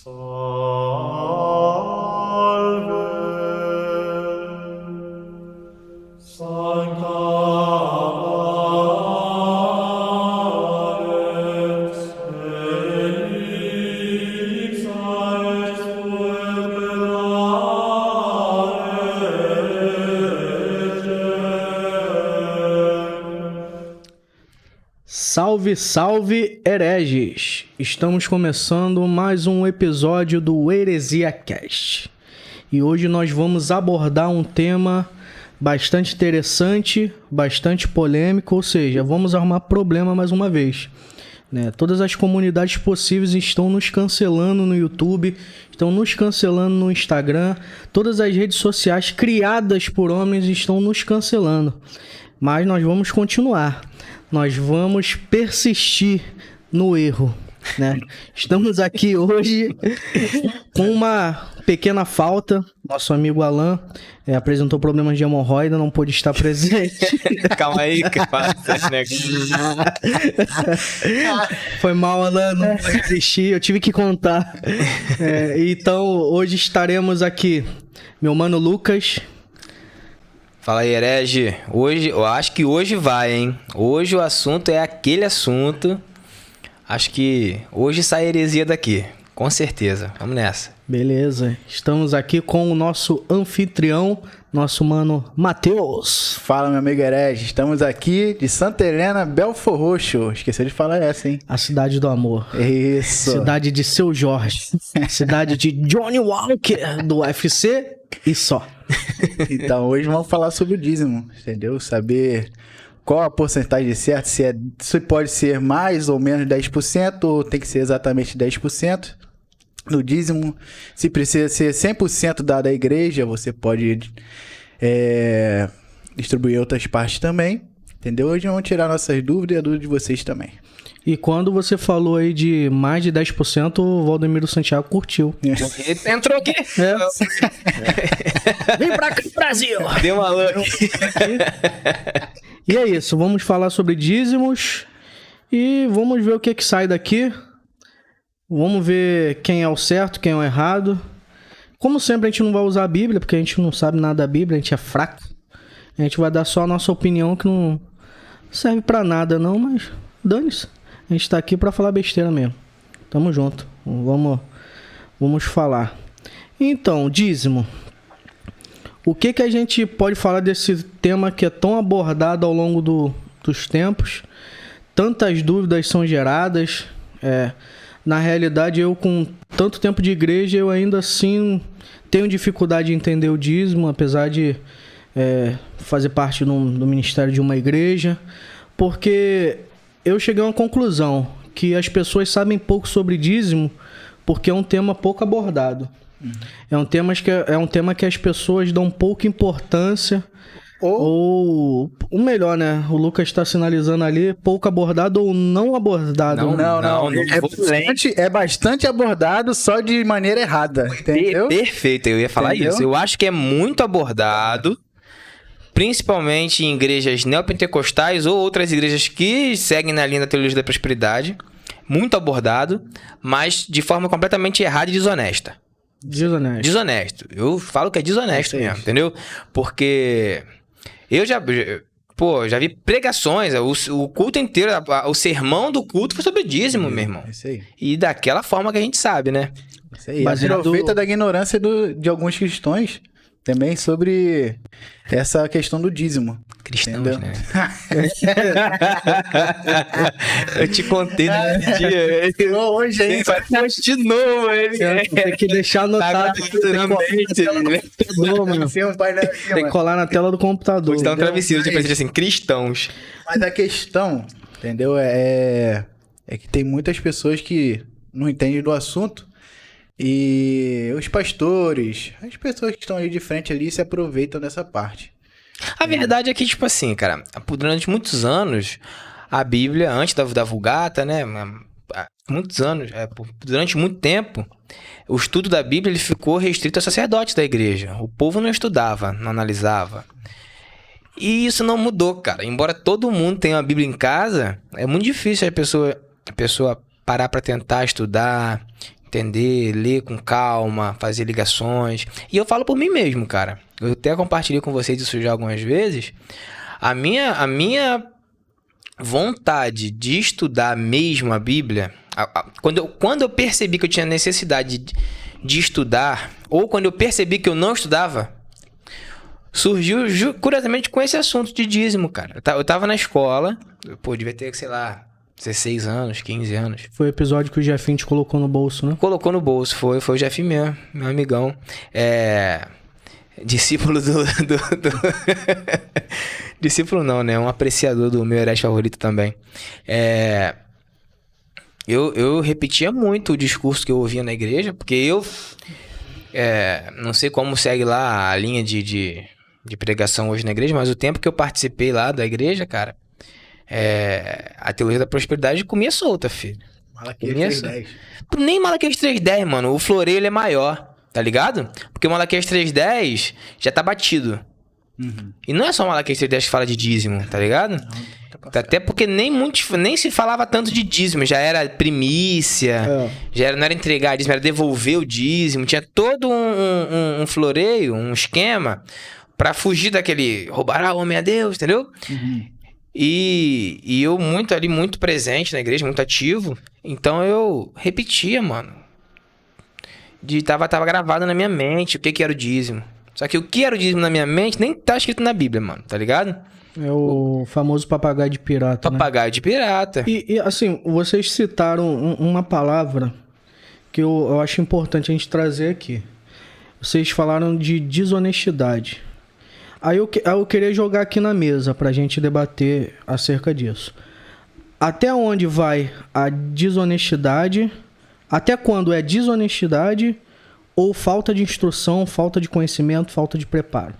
Sancta Alex, Elix Salve, salve, hereges! Estamos começando mais um episódio do Heresia Cast. E hoje nós vamos abordar um tema bastante interessante, bastante polêmico, ou seja, vamos arrumar problema mais uma vez. Todas as comunidades possíveis estão nos cancelando no YouTube, estão nos cancelando no Instagram, todas as redes sociais criadas por homens estão nos cancelando. Mas nós vamos continuar. Nós vamos persistir no erro, né? Estamos aqui hoje com uma pequena falta. Nosso amigo Alan apresentou problemas de hemorroida, não pôde estar presente. Calma aí, que Foi mal, Alan, não vou resistir, eu tive que contar. Então, hoje estaremos aqui, meu mano Lucas. Fala aí, herege. Hoje, eu acho que hoje vai, hein? Hoje o assunto é aquele assunto. Acho que hoje sai heresia daqui. Com certeza. Vamos nessa. Beleza. Estamos aqui com o nosso anfitrião, nosso mano Matheus. Fala, meu amigo herege. Estamos aqui de Santa Helena, Belford Roxo. Esqueci de falar essa, hein? A cidade do amor. Isso. Cidade de Seu Jorge. Cidade de Johnny Walker, do UFC e só. Então, hoje vamos falar sobre o dízimo, entendeu? Saber qual a porcentagem certa, se pode ser mais ou menos 10%, ou tem que ser exatamente 10% no dízimo. Se precisa ser 100% dado à igreja, você pode distribuir outras partes também, entendeu? Hoje vamos tirar nossas dúvidas e a dúvida de vocês também. E quando você falou aí de mais de 10%, o Valdemiro Santiago curtiu. Entrou aqui. Vem pra cá, Brasil! Deu uma lã. E é isso, vamos falar sobre dízimos e vamos ver o que sai daqui. Vamos ver quem é o certo, quem é o errado. Como sempre, a gente não vai usar a Bíblia, porque a gente não sabe nada da Bíblia, a gente é fraco. A gente vai dar só a nossa opinião, que não serve pra nada não, mas dane-se. A gente tá aqui pra falar besteira mesmo. Tamo junto. Vamos falar. Então, dízimo. O que a gente pode falar desse tema que é tão abordado ao longo dos tempos? Tantas dúvidas são geradas. Na realidade, eu com tanto tempo de igreja, eu ainda assim tenho dificuldade de entender o dízimo, apesar de fazer parte do ministério de uma igreja, porque eu cheguei a uma conclusão que as pessoas sabem pouco sobre dízimo porque é um tema pouco abordado. É um tema que as pessoas dão pouca importância ou melhor, né? O Lucas está sinalizando ali, pouco abordado ou não abordado. Não. É bastante abordado, só de maneira errada, entendeu? Perfeito, eu ia falar isso. Eu acho que é muito abordado, principalmente em igrejas neopentecostais ou outras igrejas que seguem na linha da teologia da prosperidade. Muito abordado, mas de forma completamente errada e desonesta. Desonesto. Eu falo que é desonesto mesmo, entendeu? Porque eu já vi pregações, o culto inteiro, o sermão do culto foi sobre dízimo, meu irmão. Isso aí. E daquela forma que a gente sabe, né? Isso aí. Aproveita da ignorância de alguns cristãos também sobre essa questão do dízimo. Cristãos, entendeu? né? Eu te contei nesse dia. Hoje aí. De novo, ele. Tem que deixar anotado. Tem que colar na tela do computador. Vou te dar um travesseiro de presente assim, cristãos. Mas a questão, entendeu? É que tem muitas pessoas que não entendem do assunto. E os pastores, as pessoas que estão ali de frente ali se aproveitam dessa parte. A verdade é que, tipo assim, cara, durante muitos anos, a Bíblia, antes da Vulgata, né, muitos anos, durante muito tempo, o estudo da Bíblia ele ficou restrito aos sacerdotes da igreja. O povo não estudava, não analisava. E isso não mudou, cara. Embora todo mundo tenha uma Bíblia em casa, é muito difícil a pessoa parar para tentar estudar, entender, ler com calma, fazer ligações. E eu falo por mim mesmo, cara. Eu até compartilhei com vocês isso já algumas vezes. A minha vontade de estudar mesmo a Bíblia, quando eu percebi que eu tinha necessidade de estudar, ou quando eu percebi que eu não estudava, surgiu curiosamente com esse assunto de dízimo, cara. Eu tava na escola, devia ter, sei lá, 16 anos, 15 anos. Foi o episódio que o Jefinho te colocou no bolso, né? Colocou no bolso, foi o Jefinho mesmo, meu amigão. Discípulo do... Discípulo não, né? Um apreciador do meu herege favorito também. Eu repetia muito o discurso que eu ouvia na igreja, porque eu não sei como segue lá a linha de pregação hoje na igreja, mas o tempo que eu participei lá da igreja, cara, a teologia da prosperidade comia solta, filho. Malaquias 3:10. Nem Malaquias 3:10, mano. O floreio ele é maior, tá ligado? Porque o Malaquias 3:10 já tá batido. Uhum. E não é só o Malaquias 3:10 que fala de dízimo, tá ligado? Até porque nem se falava tanto de dízimo, já era primícia, não era entregar dízimo, era devolver o dízimo, tinha todo um floreio, um esquema pra fugir daquele roubará o homem a Deus, entendeu? Uhum. E eu muito presente na igreja, muito ativo, então eu repetia, mano. Tava gravado na minha mente o que era o dízimo. Só que o que era o dízimo na minha mente nem tá escrito na Bíblia, mano, tá ligado? É o famoso papagaio de pirata, Papagaio de pirata. E assim, vocês citaram uma palavra que eu acho importante a gente trazer aqui. Vocês falaram de desonestidade. Aí eu queria jogar aqui na mesa pra gente debater acerca disso. Até onde vai a desonestidade? Até quando é desonestidade ou falta de instrução, falta de conhecimento, falta de preparo?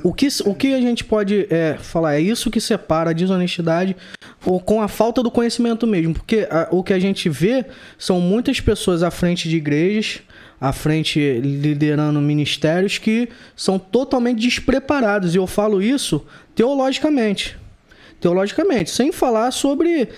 O que a gente pode falar? É isso que separa a desonestidade ou com a falta do conhecimento mesmo. Porque o que a gente vê são muitas pessoas à frente de igrejas, à frente liderando ministérios que são totalmente despreparados. E eu falo isso teologicamente, sem falar sobre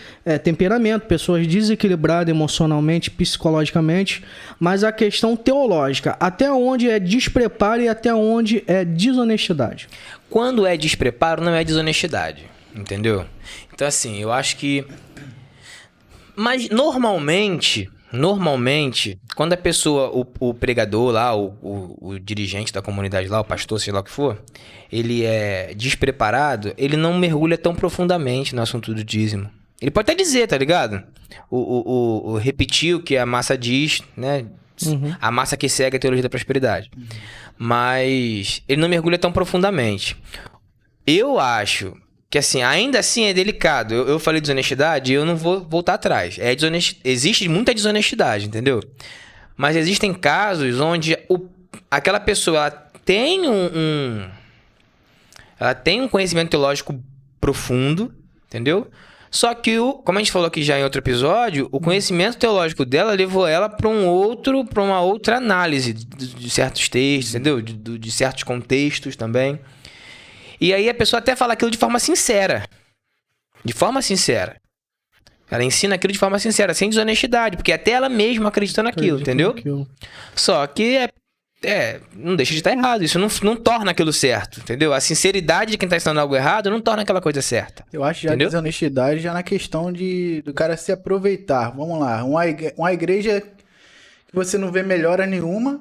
temperamento, pessoas desequilibradas emocionalmente, psicologicamente, mas a questão teológica, até onde é despreparo e até onde é desonestidade. Quando é despreparo, não é desonestidade, entendeu? Então assim, eu acho que... Mas normalmente, quando a pessoa, o pregador lá, o dirigente da comunidade lá, o pastor, seja lá o que for, ele é despreparado, ele não mergulha tão profundamente no assunto do dízimo. Ele pode até dizer, tá ligado? Repetir o que a massa diz, né? Uhum. A massa que segue a teologia da prosperidade. Uhum. Mas ele não mergulha tão profundamente. Eu acho que assim, ainda assim é delicado. Eu falei desonestidade e eu não vou voltar atrás. Existe muita desonestidade, entendeu? Mas existem casos onde aquela pessoa ela tem ela tem um conhecimento teológico profundo, entendeu? Só que, como a gente falou aqui já em outro episódio, o conhecimento teológico dela levou ela para uma outra análise de certos textos, entendeu? De certos contextos também. E aí a pessoa até fala aquilo de forma sincera. De forma sincera. Ela ensina aquilo de forma sincera, sem desonestidade, porque até ela mesma acredita naquilo, entendeu? Só que não deixa de estar errado. Isso não torna aquilo certo, entendeu? A sinceridade de quem está ensinando algo errado não torna aquela coisa certa. Eu acho já desonestidade já na questão do cara se aproveitar. Vamos lá, uma igreja que você não vê melhora nenhuma,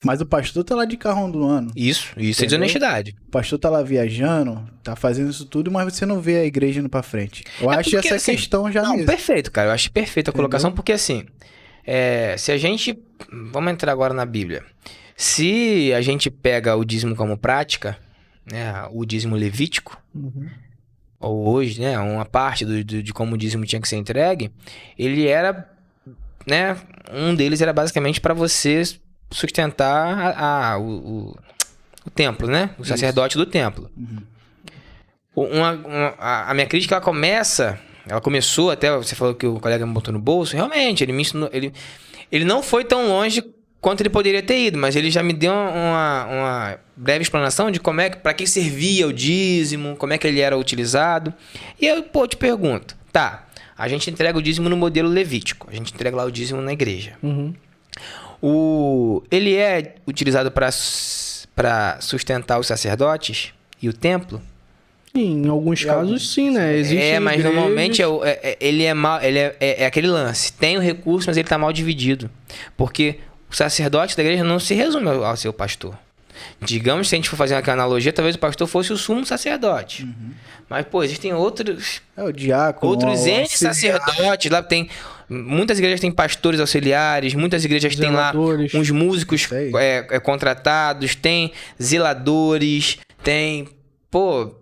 mas o pastor tá lá de carro ondulando. Isso é desonestidade. O pastor tá lá viajando, tá fazendo isso tudo, mas você não vê a igreja indo pra frente. Eu acho essa assim, questão já mesmo. Perfeito, cara. Eu acho perfeita a colocação, porque assim, se a gente... Vamos entrar agora na Bíblia. Se a gente pega o dízimo como prática, né, o dízimo levítico, ou hoje, né, uma parte de como o dízimo tinha que ser entregue, ele era, né, um deles era basicamente para você sustentar o templo, né, o sacerdote do templo. A minha crítica, ela começou até, você falou que o colega me botou no bolso, realmente, ele me ensinou, ele não foi tão longe quanto ele poderia ter ido, mas ele já me deu uma breve explanação de para que servia o dízimo, como é que ele era utilizado. E eu, te pergunto, a gente entrega o dízimo no modelo levítico, a gente entrega lá o dízimo na igreja. Ele é utilizado para sustentar os sacerdotes e o templo? Em alguns casos, sim, né? Existem mas igrejas... normalmente ele é aquele lance. Tem o recurso, mas ele está mal dividido. Porque o sacerdote da igreja não se resume ao seu pastor. Digamos, se a gente for fazer uma analogia, talvez o pastor fosse o sumo sacerdote. Mas, pô, existem outros... o diácono. Outros N sacerdotes. Lá tem... Muitas igrejas têm pastores auxiliares, muitas igrejas têm lá uns músicos contratados, tem zeladores, tem... Pô,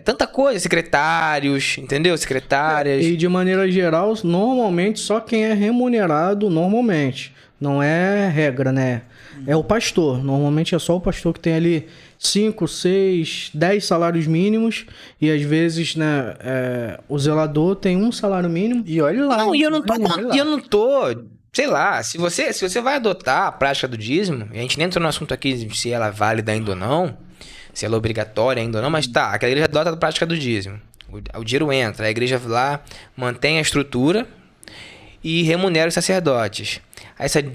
tanta coisa, secretários, entendeu? Secretárias. E de maneira geral, normalmente só quem é remunerado, normalmente. Não é regra, né? É o pastor. Normalmente é só o pastor que tem ali 5, 6, 10 salários mínimos. E às vezes, né, o zelador tem um salário mínimo. E olha lá. Não, e eu não tô... Sei lá, se você vai adotar a prática do dízimo, e a gente nem entrou no assunto aqui se ela é válida ainda ou não, se ela é obrigatória ainda ou não, mas tá, a igreja adota a prática do dízimo. O dinheiro entra, a igreja lá mantém a estrutura e remunera os sacerdotes.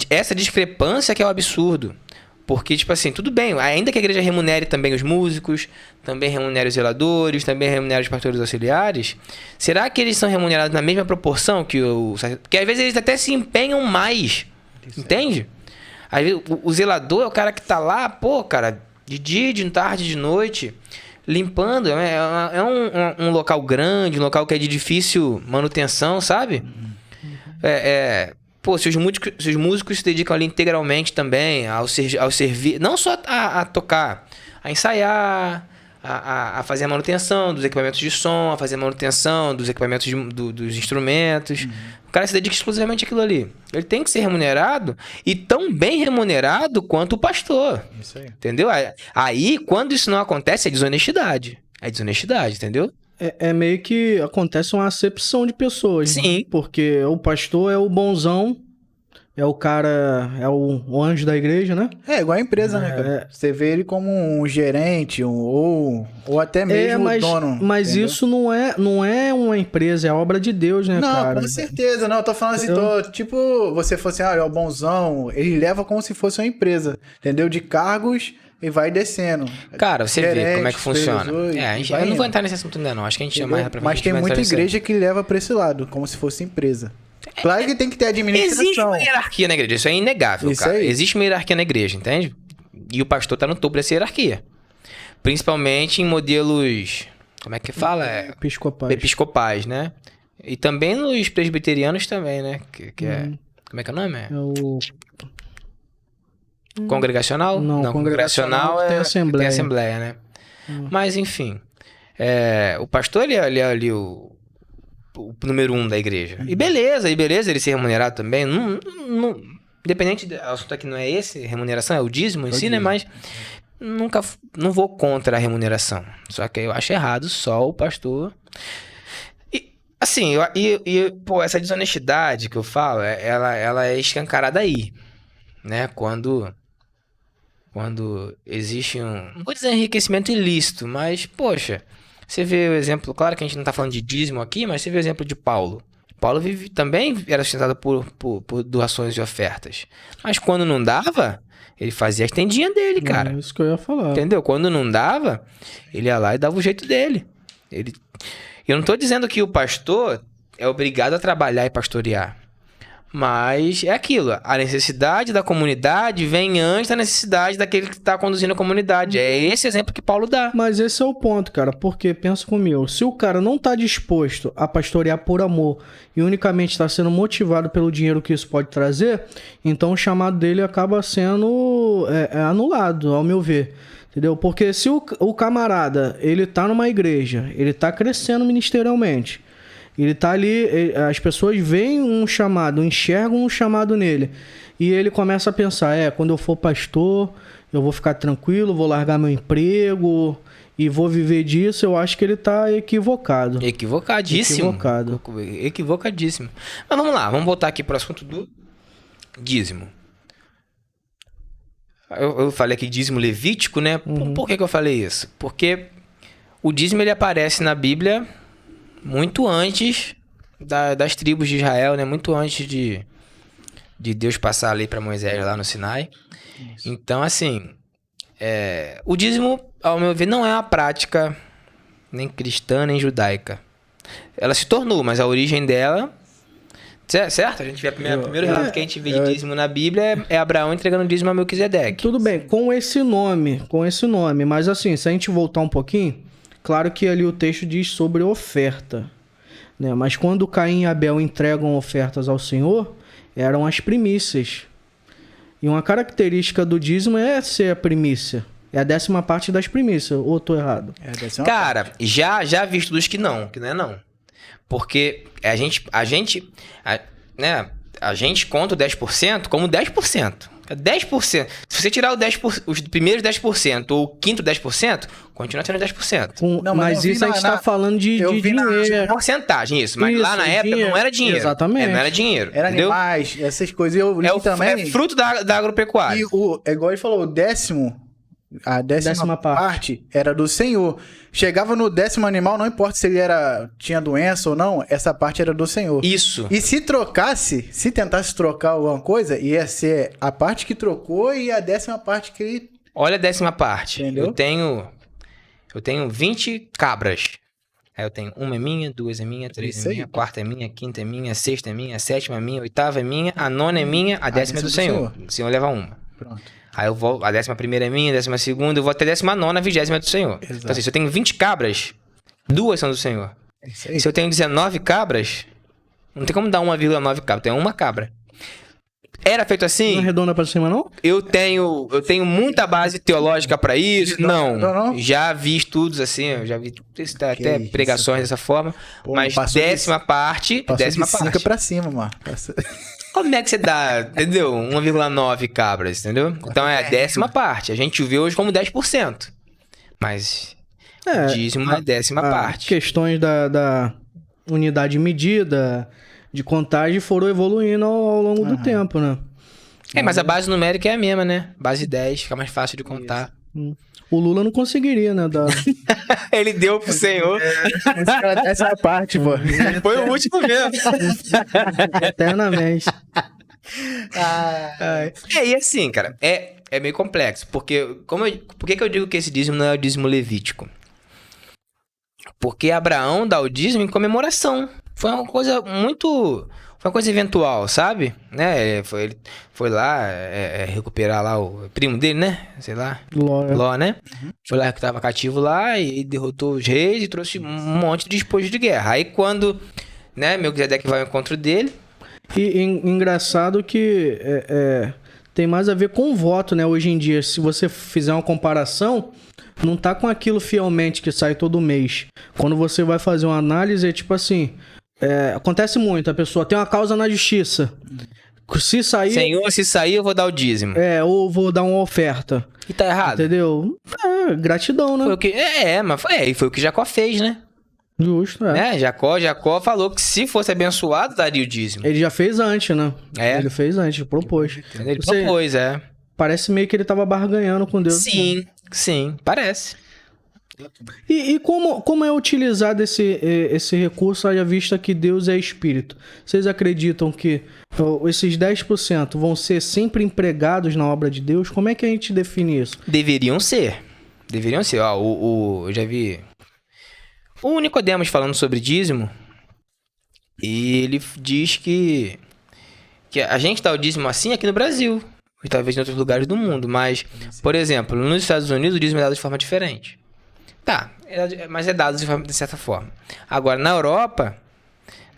Essa discrepância que é o absurdo. Porque, tipo assim, tudo bem, ainda que a igreja remunere também os músicos, também remunere os zeladores, também remunere os pastores auxiliares, será que eles são remunerados na mesma proporção que porque às vezes eles até se empenham mais, entende? Às vezes, o zelador é o cara que tá lá, pô, cara, de dia, de tarde, de noite, limpando. É um local grande, um local que é de difícil manutenção, sabe? Pô, se os músicos se dedicam ali integralmente também ao servir, não só a tocar, a ensaiar, a fazer a manutenção dos equipamentos de som, a fazer a manutenção dos equipamentos dos instrumentos. O cara se dedica exclusivamente àquilo ali. Ele tem que ser remunerado e tão bem remunerado quanto o pastor. Isso aí. Entendeu? Aí, quando isso não acontece, é desonestidade. É desonestidade, entendeu? É meio que acontece uma acepção de pessoas. Sim. Né? Porque o pastor é o bonzão, é o cara, é o anjo da igreja, né? É igual a empresa, né, cara? Você vê ele como um gerente ou até mesmo o dono. Mas entendeu? Isso não é uma empresa, é obra de Deus, né, cara? Não, com certeza. Não, eu tô falando assim, tipo, você fosse, é o bonzão, ele leva como se fosse uma empresa, entendeu? De cargos... E vai descendo. Cara, você vê como é que funciona. Eu não vou entrar nesse assunto ainda não. Acho que a gente chama mais pra frente. Mas tem muita igreja que leva pra esse lado, como se fosse empresa. Claro que tem que ter administração. Existe uma hierarquia na igreja, isso é inegável, isso cara. Aí. Existe uma hierarquia na igreja, entende? E o pastor tá no topo dessa hierarquia. Principalmente em modelos... Como é que fala? Episcopais, né? E também nos presbiterianos também, né? Como é que é o nome? É o... Congregacional? Não, congregacional tem assembleia. Tem assembleia, né? Mas, enfim. O pastor, ele é ali o número 1 da igreja. E beleza ele ser remunerado também. Não, independente, o assunto aqui não é esse, remuneração, é o dízimo em si, né? Mas não vou contra a remuneração. Só que eu acho errado só o pastor... E, assim, pô, essa desonestidade que eu falo, ela é escancarada aí, né? Quando existe não vou dizer enriquecimento ilícito, mas, poxa, você vê o exemplo, claro que a gente não tá falando de dízimo aqui, mas você vê o exemplo de Paulo. Paulo também era sustentado por doações e ofertas. Mas quando não dava, ele fazia a tendinha dele, cara. É isso que eu ia falar. Entendeu? Quando não dava, ele ia lá e dava o jeito dele. Eu não tô dizendo que o pastor é obrigado a trabalhar e pastorear. Mas é aquilo, a necessidade da comunidade vem antes da necessidade daquele que está conduzindo a comunidade. É esse exemplo que Paulo dá. Mas esse é o ponto, cara, porque pensa comigo, se o cara não está disposto a pastorear por amor e unicamente está sendo motivado pelo dinheiro que isso pode trazer, então o chamado dele acaba sendo anulado, ao meu ver. Entendeu? Porque se o camarada, ele tá numa igreja, ele tá crescendo ministerialmente, ele tá ali, as pessoas veem um chamado, enxergam um chamado nele. E ele começa a pensar, quando eu for pastor, eu vou ficar tranquilo, vou largar meu emprego e vou viver disso. Eu acho que ele tá equivocado. Equivocadíssimo. Equivocadíssimo. Mas vamos lá, vamos voltar aqui pro assunto do dízimo. Eu falei aqui dízimo levítico, né? Por que eu falei isso? Porque o dízimo, ele aparece na Bíblia muito antes das tribos de Israel, né? Muito antes de Deus passar a lei para Moisés lá no Sinai. Isso. Então, assim, o dízimo, ao meu ver, não é uma prática nem cristã, nem judaica. Ela se tornou, mas a origem dela... Certo? A gente vê primeiro relato que a gente vê de dízimo na Bíblia é Abraão entregando dízimo a Melquisedeque. Tudo bem, com esse nome, mas assim, se a gente voltar um pouquinho, claro que ali o texto diz sobre oferta, né? Mas quando Caim e Abel entregam ofertas ao Senhor, eram as primícias. E uma característica do dízimo é ser a primícia. É a 10ª parte das primícias, ou eu tô errado? Cara, já vi estudos que não é não. Porque a gente conta o 10% como 10%. 10%. Se você tirar os primeiros 10% ou o quinto 10%, continua tendo 10%. Mas isso a gente tá falando de dinheiro. Porcentagem, isso. Mas lá na época não era dinheiro. Exatamente. Não era dinheiro. Era entendeu? animais, essas coisas. Eu li também. É fruto da agropecuária. E é igual ele falou, a décima parte era do Senhor. Chegava no 10º animal, não importa se ele tinha doença ou não, essa parte era do Senhor. Isso. E se tentasse trocar alguma coisa, ia ser a parte que trocou e a 10ª parte que ele... Olha a 10ª parte. Entendeu? Eu tenho 20 cabras. Aí eu tenho 1 é minha, 2 é minha, 3 é minha, 4 é minha, 5ª é minha, 6ª é minha, 7ª é minha, 8ª é minha, a 9ª é minha, a 10ª é do Senhor. O Senhor leva uma. Pronto. Aí eu vou, a 11ª é minha, a 12ª, eu vou até a 19ª, a 20ª é do Senhor. Exato. Então assim, se eu tenho 20 cabras, 2 são do Senhor. É isso aí. Se eu tenho 19 cabras, não tem como dar 1,9 cabra, tem uma cabra. Era feito assim? Não arredonda pra cima, não? Eu tenho muita base teológica pra isso? Não. Já vi estudos assim, eu já vi até pregações dessa forma. Pô, mas 10ª parte... Passou 10ª de 5 parte. pra cima, mano. Como é que você dá, entendeu? 1,9 cabras, entendeu? Então é a 10ª parte. A gente vê hoje como 10%. Mas o dízimo é a 10ª parte. Questões da unidade de medida, de contagem, foram evoluindo ao longo do tempo, né? Mas a base numérica é a mesma, né? Base 10, fica mais fácil de contar. O Lula não conseguiria, né? Ele deu pro Senhor. Essa parte, pô. Foi o último mesmo. Eternamente. E assim, cara, é meio complexo. Porque, por que eu digo que esse dízimo não é o dízimo levítico? Porque Abraão dá o dízimo em comemoração. Foi uma coisa eventual, sabe? Né? Ele foi lá recuperar lá o primo dele, né? Sei lá. Ló, né? Foi lá que tava cativo lá e derrotou os reis e trouxe um monte de despojo de guerra. Aí quando, né, Melquisedeque vai ao encontro dele... E engraçado que tem mais a ver com o voto, né? Hoje em dia, se você fizer uma comparação, não tá com aquilo fielmente que sai todo mês. Quando você vai fazer uma análise, é tipo assim... acontece muito, a pessoa tem uma causa na justiça. Se sair... Senhor, se sair, eu vou dar o dízimo. Ou vou dar uma oferta. E tá errado. Entendeu? Gratidão, né? Foi o que... e foi o que Jacó fez, né? Justo, Né? Jacó falou que se fosse abençoado, daria o dízimo. Ele já fez antes, né? Ele fez antes, propôs. Ele propôs, Parece meio que ele tava barganhando com Deus. Sim, parece. E como é utilizado esse recurso, haja vista que Deus é espírito? Vocês acreditam que esses 10% vão ser sempre empregados na obra de Deus? Como é que a gente define isso? Deveriam ser. Ó, eu já vi o Nicodemos falando sobre dízimo, e ele diz que a gente dá o dízimo assim aqui no Brasil, e talvez em outros lugares do mundo, mas, por exemplo, nos Estados Unidos o dízimo é dado de forma diferente. Tá, mas é dado de certa forma. Agora, na Europa,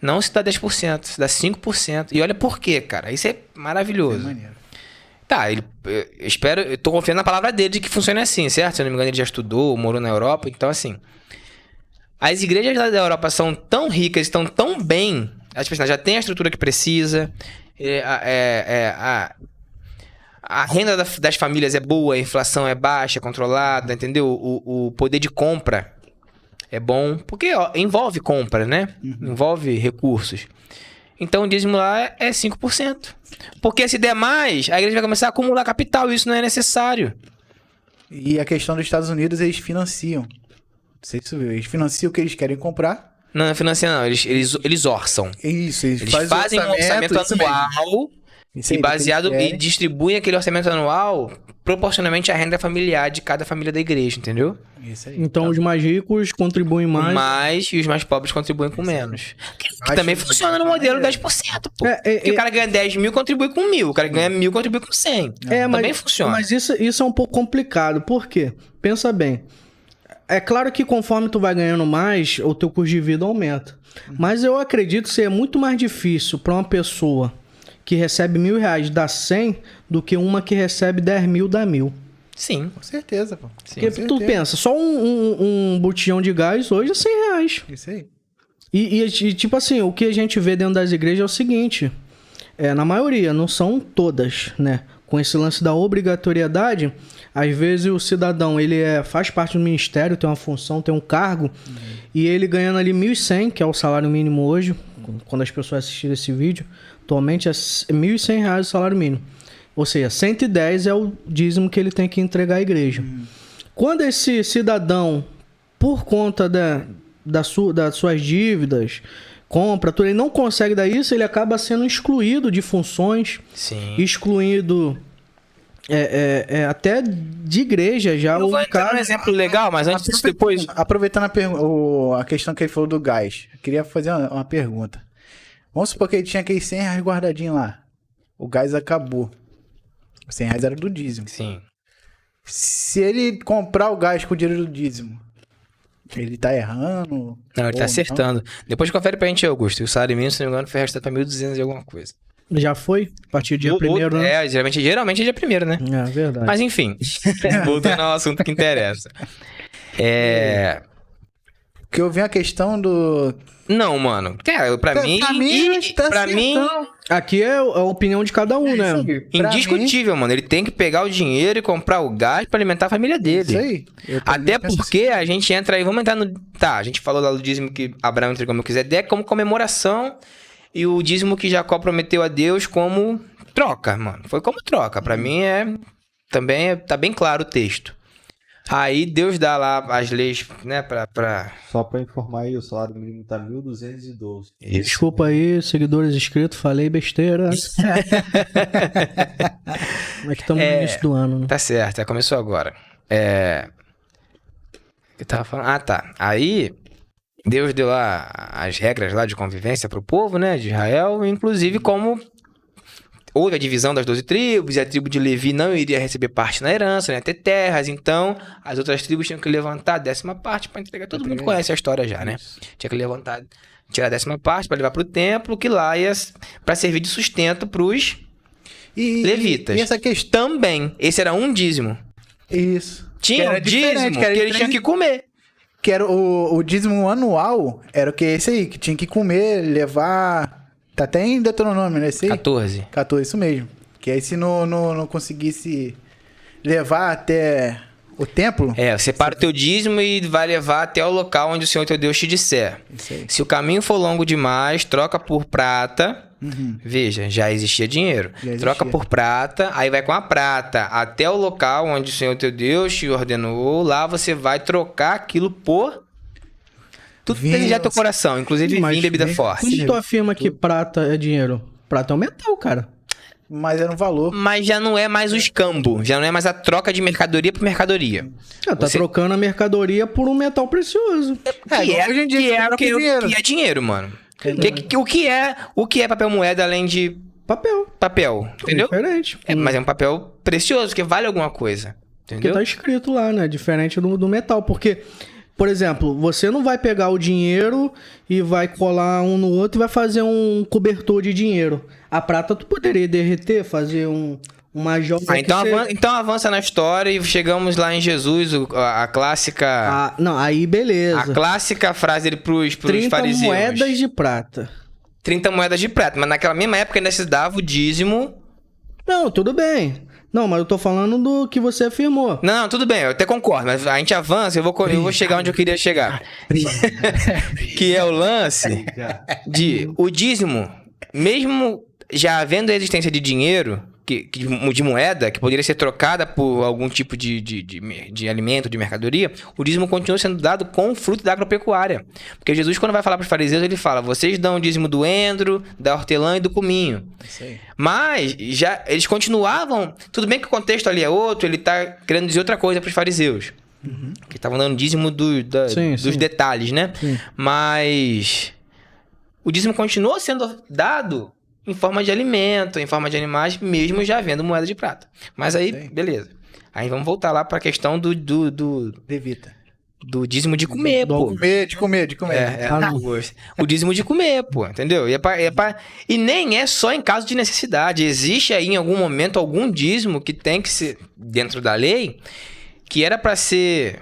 não se dá 10%, se dá 5%. E olha por quê, cara. Isso é maravilhoso. É maneiro. Tá, eu tô confiando na palavra dele de que funciona assim, certo? Se eu não me engano, ele já estudou, morou na Europa, então assim... As igrejas lá da Europa são tão ricas, estão tão bem, as pessoas já têm a estrutura que precisa, a renda das famílias é boa, a inflação é baixa, controlada, entendeu? O poder de compra é bom, porque envolve compra, né? Envolve recursos. Então o dízimo lá é 5%. Porque se der mais, a igreja vai começar a acumular capital, e isso não é necessário. E a questão dos Estados Unidos, eles financiam. Não sei se você viu, eles financiam o que eles querem comprar. Não financiam não, eles orçam. Isso, Eles fazem um orçamento anual Isso aí, E baseado depende- e distribuem aquele orçamento anual proporcionalmente à renda familiar de cada família da igreja, entendeu? Isso aí. Então os mais ricos contribuem mais. Mais e os mais pobres contribuem com menos. Que Acho também que funciona no modelo 10%, pô. Porque o cara ganha 10 mil, contribui com 1.000. O cara ganha 1.000, contribui com 100. Também funciona. Mas isso é um pouco complicado. Por quê? Pensa bem. É claro que conforme tu vai ganhando mais, o teu custo de vida aumenta. Mas eu acredito ser muito mais difícil para uma pessoa que recebe R$1.000 dar 100 do que uma que recebe 10 mil dar 1.000. Sim. Com certeza, pô. Sim. Porque tu pensa, só um botijão de gás hoje é R$100. Isso aí. E, tipo assim, o que a gente vê dentro das igrejas é o seguinte, na maioria, não são todas, né? Com esse lance da obrigatoriedade, às vezes o cidadão, ele faz parte do ministério, tem uma função, tem um cargo, e ele ganhando ali 1.100, que é o salário mínimo hoje, quando as pessoas assistirem esse vídeo, atualmente é R$1.100 o salário mínimo. Ou seja, 110 é o dízimo que ele tem que entregar à igreja. Quando esse cidadão, por conta das suas dívidas, compra, tudo, ele não consegue dar isso, ele acaba sendo excluído de funções, Sim. excluído até de igreja já. Eu vou entrar num exemplo legal, mas antes disso, depois... Aproveitando a questão que ele falou do gás, eu queria fazer uma pergunta. Vamos supor que ele tinha aqueles R$100 guardadinho lá. O gás acabou. Os R$100 era do dízimo. Sim. Se ele comprar o gás com o dinheiro do dízimo, ele tá errando? Não, ele ou tá acertando. Depois confere pra gente, Augusto. O salário mínimo, se não me engano, foi arrastado pra 1.200 e alguma coisa. Já foi? A partir do dia 1º, né? Geralmente é dia 1º, né? É verdade. Mas enfim, voltando ao assunto que interessa. Porque eu vi a questão do... Não, mano. Cara, pra mim... pra mim... Aqui é a opinião de cada um, né? Indiscutível, mano. Ele tem que pegar o dinheiro e comprar o gás pra alimentar a família dele. Isso aí. Até porque a gente entra aí, vamos entrar no... Tá, a gente falou lá do dízimo que Abraão entregou Melquisedeque como comemoração e o dízimo que Jacó prometeu a Deus como troca, mano. Foi como troca. Pra mim tá bem claro o texto. Aí Deus dá lá as leis, né, Só pra informar aí, o salário mínimo tá 1.212. Desculpa aí, seguidores inscritos, falei besteira. Mas que estamos no início do ano, né? Tá certo, começou agora. Eu tava falando... Ah, tá. Aí, Deus deu lá as regras lá de convivência pro povo, né, de Israel, inclusive como houve a divisão das 12 tribos, e a tribo de Levi não iria receber parte na herança, né, ter terras, então as outras tribos tinham que levantar a 10ª parte para entregar. Todo mundo conhece a história já, né? Tinha que levantar, tirar a 10ª parte para levar pro templo, que lá ia para servir de sustento pros levitas. E essa questão... Também, esse era um dízimo. Isso. Tinha o dízimo que eles tinham que comer. Que era o dízimo anual, era o que esse aí, que tinha que comer, levar... Tá até em Deuteronômio, né? Esse aí? 14. 14, isso mesmo. Que aí se não conseguisse levar até o templo... Separa o teu dízimo e vai levar até o local onde o Senhor teu Deus te disser. Isso aí. Se o caminho for longo demais, troca por prata. Veja, já existia dinheiro. Troca por prata, aí vai com a prata até o local onde o Senhor teu Deus te ordenou. Lá você vai trocar aquilo por... Tudo desejar teu coração, inclusive vinho e bebida forte. Como tu afirma que prata é dinheiro? Prata é um metal, cara. Mas era um valor. Mas já não é mais o escambo, já não é mais a troca de mercadoria por mercadoria. Tá trocando a mercadoria por um metal precioso. Hoje em dia, Que é dinheiro, mano. O que é papel moeda além de papel, entendeu? Diferente. Mas é um papel precioso, que vale alguma coisa, entendeu? Porque tá escrito lá, né? Diferente do metal. Porque, por exemplo, você não vai pegar o dinheiro e vai colar um no outro e vai fazer um cobertor de dinheiro. A prata tu poderia derreter, fazer uma joga. Então avança na história e chegamos lá em Jesus, a clássica... não, aí beleza. A clássica frase dele pros 30 fariseus. moedas de prata. 30 moedas de prata, mas naquela mesma época ainda se dava o dízimo. Não, tudo bem. Não, mas eu tô falando do que você afirmou. Não, tudo bem, eu até concordo, mas a gente avança, eu vou chegar onde eu queria chegar. Que é o lance de o dízimo, mesmo já havendo a existência de dinheiro, de moeda, que poderia ser trocada por algum tipo de alimento, de mercadoria, o dízimo continua sendo dado com o fruto da agropecuária. Porque Jesus, quando vai falar para os fariseus, ele fala, vocês dão o dízimo do endro, da hortelã e do cominho. Isso aí. Mas já eles continuavam... Tudo bem que o contexto ali é outro, ele tá querendo dizer outra coisa para os fariseus. Que estavam dando dízimo dos detalhes, né? Sim. Mas o dízimo continuou sendo dado em forma de alimento, em forma de animais, mesmo já havendo moeda de prata. Mas aí, beleza. Aí vamos voltar lá para a questão do Levita. do dízimo de comer, pô. De comer. O dízimo de comer, pô, entendeu? E nem é só em caso de necessidade. Existe aí, em algum momento, algum dízimo que tem que ser, dentro da lei, que era para ser...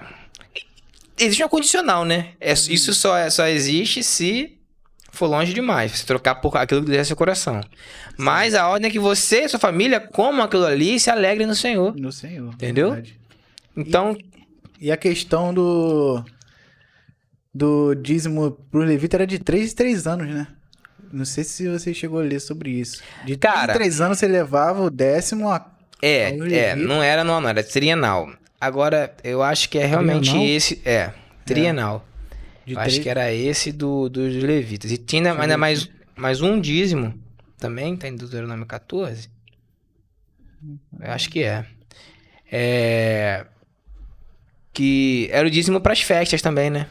Existe uma condicional, né? Isso só existe se for longe demais. Você trocar por aquilo que deseja seu coração. Mas a ordem é que você e sua família comam aquilo ali e se alegrem no Senhor. No Senhor. Entendeu? Verdade. Então... E a questão do dízimo pro levita era de 3 em 3 anos, né? Não sei se você chegou a ler sobre isso. De 3 em 3 anos você levava o 10º a... não era anual, não, era trienal. Agora, eu acho que é realmente Trienal? esse... trienal. Eu acho que era esse dos levitas. E tinha ainda mais um dízimo, também, tá em Deuteronômio 14. Eu acho que é. Que era o dízimo pras festas também, né?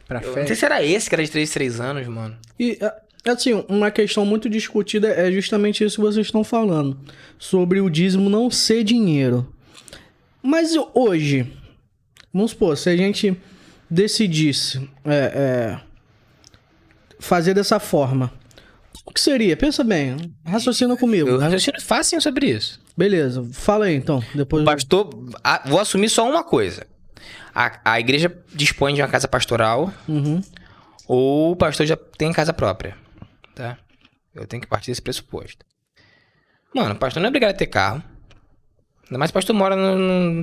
Pra Não sei festa. se era esse que era de 3 em 3 anos, mano. E, assim, uma questão muito discutida é justamente isso que vocês estão falando. Sobre o dízimo não ser dinheiro. Mas hoje, vamos supor, se a gente decidisse fazer dessa forma, o que seria? Pensa bem, raciocina comigo. Eu raciocino fácil sobre isso. Beleza, fala aí então. Depois O pastor... vou assumir só uma coisa. A igreja dispõe de uma casa pastoral, Uhum. ou o pastor já tem casa própria, tá? Eu tenho que partir desse pressuposto. Mano, o pastor não é obrigado a ter carro. Ainda mais se o pastor mora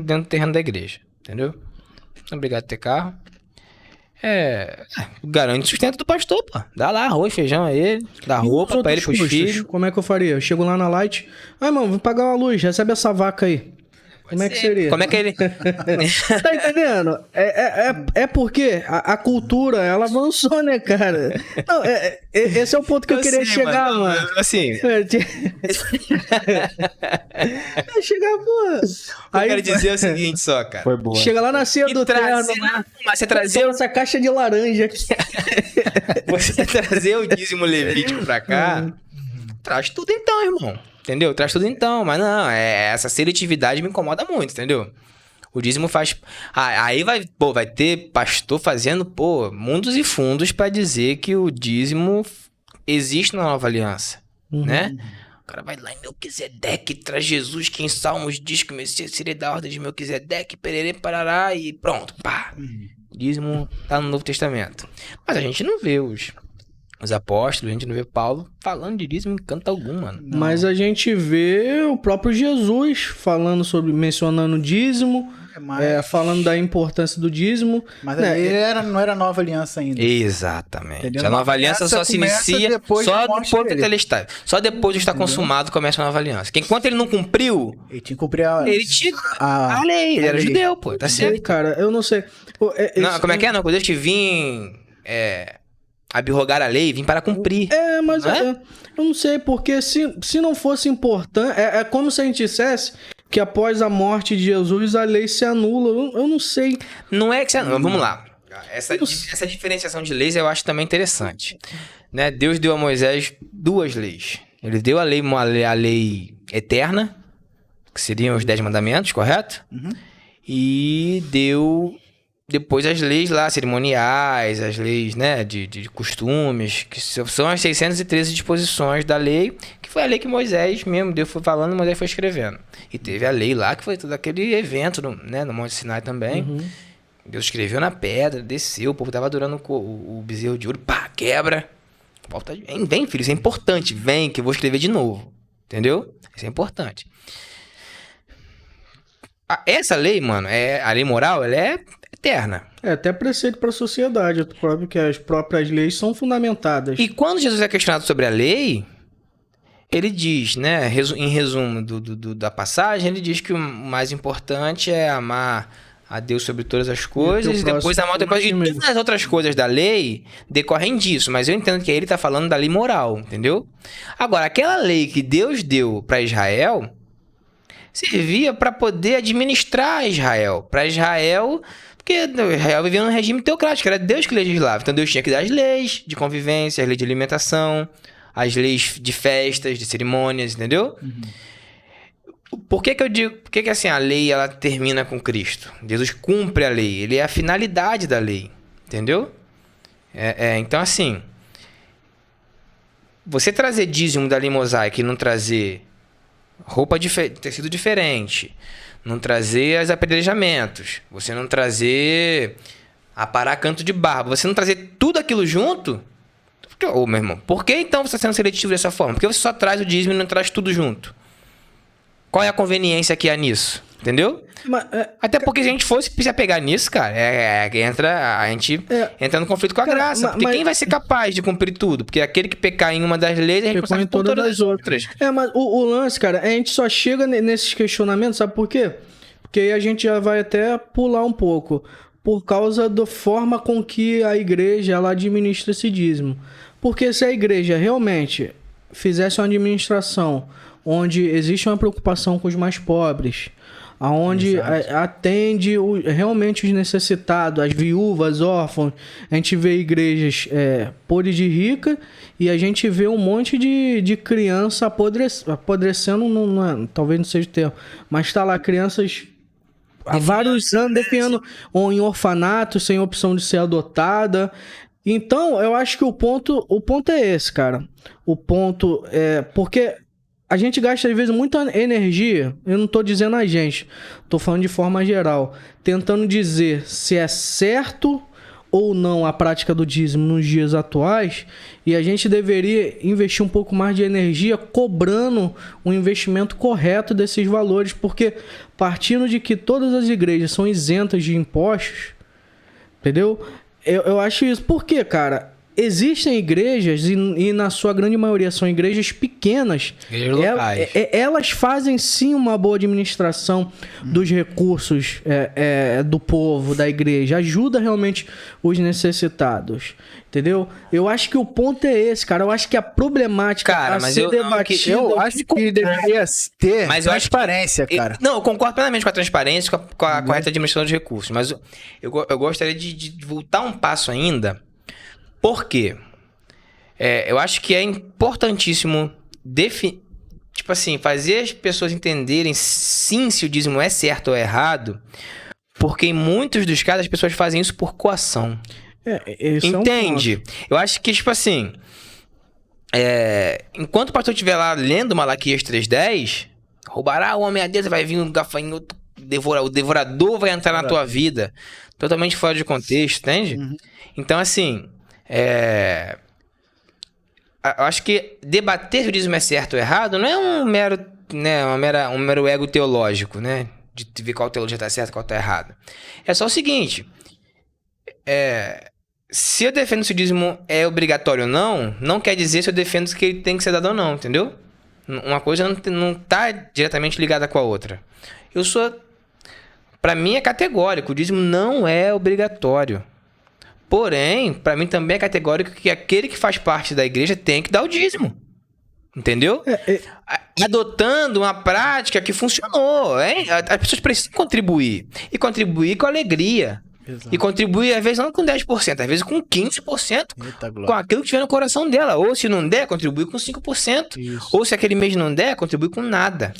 dentro do terreno da igreja, entendeu? Não é obrigado a ter carro. Garante o sustento do pastor, pô. Dá lá arroz, feijão a ele, dá E os roupa pra ele, outros pros custos? filhos. Como é que eu faria? Eu chego lá na Light. Irmão, vou pagar uma luz, recebe essa vaca aí. Como é que seria? Como é que ele... Tá entendendo? É porque a cultura, ela avançou, né, cara? Não, esse é o ponto que eu queria sei, chegar, mas, mano. Assim, Chegar, pô. eu quero dizer é o seguinte só, cara. Foi boa. Chega lá na ceia do terno. Mas você trazer, Essa caixa de laranja. você trazer o dízimo levítico pra cá, traz tudo então, irmão. Entendeu? Traz tudo então. Mas não, essa seletividade me incomoda muito, entendeu? O dízimo faz... Aí vai ter pastor fazendo, mundos e fundos pra dizer que o dízimo existe na nova aliança, né? O cara vai lá em Melquisedeque, traz Jesus, que em Salmos diz que o Messias seria da ordem de Melquisedeque, pererê, parará, e pronto, pá. Dízimo tá no Novo Testamento. Mas a gente não vê os apóstolos, a gente não vê Paulo falando de dízimo em canto algum, mano. Mas a gente vê o próprio Jesus falando mencionando o dízimo, falando da importância do dízimo. Mas né? aí não era nova aliança ainda. Exatamente. Entendeu? A nova aliança só se inicia depois só da morte depois do dele. telestável. Só depois de estar consumado começa a nova aliança. Que enquanto ele não cumpriu, Ele tinha que cumprir a lei. Ele era lei. judeu, pô. Tá Não sei, certo. cara, eu não sei. Pô, Não, como é que é? Não, quando Deus que vim abrogar a lei, vim para cumprir. Mas Não é? eu não sei, porque se não fosse importante, é como se a gente dissesse que após a morte de Jesus a lei se anula. Eu não sei. Não é que você... Vamos lá. Essa diferenciação de leis eu acho também interessante. Né? Deus deu a Moisés 2 leis. Ele deu a lei eterna, que seriam os 10 mandamentos, correto? E deu depois as leis lá, cerimoniais, as leis, né, de costumes, que são as 613 disposições da lei, que foi a lei que Moisés mesmo, Deus foi falando e Moisés foi escrevendo. E teve a lei lá, que foi todo aquele evento, no Monte Sinai também. Deus escreveu na pedra, desceu, o povo tava adorando o bezerro de ouro, pá, quebra. Vem, filho, isso é importante, vem que eu vou escrever de novo. Entendeu? Isso é importante. Essa lei, mano, a lei moral, ela é eterna. É até preceito para a sociedade, próprio que as próprias leis são fundamentadas. E quando Jesus é questionado sobre a lei, ele diz, né, em resumo da passagem, ele diz que o mais importante é amar a Deus sobre todas as coisas e depois amar outra coisa. E todas as outras coisas da lei decorrem disso, mas eu entendo que aí ele está falando da lei moral, entendeu? Agora, aquela lei que Deus deu para Israel servia para poder administrar Israel. Para Israel, porque Israel vivia num regime teocrático, era Deus que legislava. Então Deus tinha que dar as leis de convivência, as leis de alimentação, as leis de festas, de cerimônias, entendeu? Por que eu digo... Por que assim, a lei ela termina com Cristo? Jesus cumpre a lei. Ele é a finalidade da lei. Entendeu? Então, assim... Você trazer dízimo da lei mosaica e não trazer roupa de tecido diferente, não trazer os apedrejamentos, você não trazer aparar canto de barba, você não trazer tudo aquilo junto... Ô, meu irmão, por que então você está sendo seletivo dessa forma? Por que você só traz o dízimo e não traz tudo junto? Qual é a conveniência que há nisso? Entendeu? Até porque se a gente fosse precisar pegar nisso, cara, a gente entra no conflito com a graça. Porque quem vai ser capaz de cumprir tudo? Porque aquele que pecar em uma das leis é responsável por todas as outras. Mas o lance, cara, a gente só chega nesses questionamentos, sabe por quê? Porque aí a gente já vai até pular um pouco. Por causa da forma com que a igreja ela administra esse dízimo. Porque se a igreja realmente fizesse uma administração onde existe uma preocupação com os mais pobres, aonde atende realmente os necessitados, as viúvas, órfãos, a gente vê igrejas podres de rica e a gente vê um monte de criança apodrecendo, talvez não seja o termo, mas está lá crianças há vários anos definhando ou em orfanato, sem opção de ser adotada. Então, eu acho que o ponto é esse, cara. O ponto é... Porque a gente gasta, às vezes, muita energia. Eu não tô dizendo a gente. Tô falando de forma geral. Tentando dizer se é certo ou não a prática do dízimo nos dias atuais. E a gente deveria investir um pouco mais de energia cobrando um investimento correto desses valores. Porque partindo de que todas as igrejas são isentas de impostos, entendeu? Eu acho isso. Por quê, cara? Existem igrejas, e na sua grande maioria são igrejas pequenas. Igrejas locais. Elas fazem sim uma boa administração dos recursos do povo, da igreja. Ajuda realmente os necessitados. Entendeu? Eu acho que o ponto é esse, cara. Eu acho que a problemática a ser debatida... Eu acho que deveria ter transparência, cara. Não, eu concordo plenamente com a transparência, com a correta administração dos recursos. Mas eu gostaria de voltar um passo ainda. Por quê? Eu acho que é importantíssimo tipo assim, fazer as pessoas entenderem sim se o dízimo é certo ou errado, porque em muitos dos casos as pessoas fazem isso por coação. Entende? Eu acho que, tipo assim, enquanto o pastor estiver lá lendo Malaquias 3:10, roubará o homem a Deus, vai vir um gafanhoto, o devorador vai entrar na tua vida. Totalmente fora de contexto, entende? Então, assim... eu acho que debater se o dízimo é certo ou errado não é um mero ego teológico, né? De ver qual teologia está certa e qual está errada. É só o seguinte: se eu defendo se o dízimo é obrigatório ou não quer dizer se eu defendo que ele tem que ser dado ou não, entendeu? Uma coisa não está diretamente ligada com a outra. Para mim é categórico, o dízimo não é obrigatório. Porém, para mim também é categórico que aquele que faz parte da igreja tem que dar o dízimo. Entendeu? Adotando uma prática que funcionou. Hein? As pessoas precisam contribuir. E contribuir com alegria. Exato. E contribuir, às vezes, não com 10%, às vezes com 15%. Com aquilo que tiver no coração dela. Ou se não der, contribui com 5%. Isso. Ou se aquele mês não der, contribui com nada.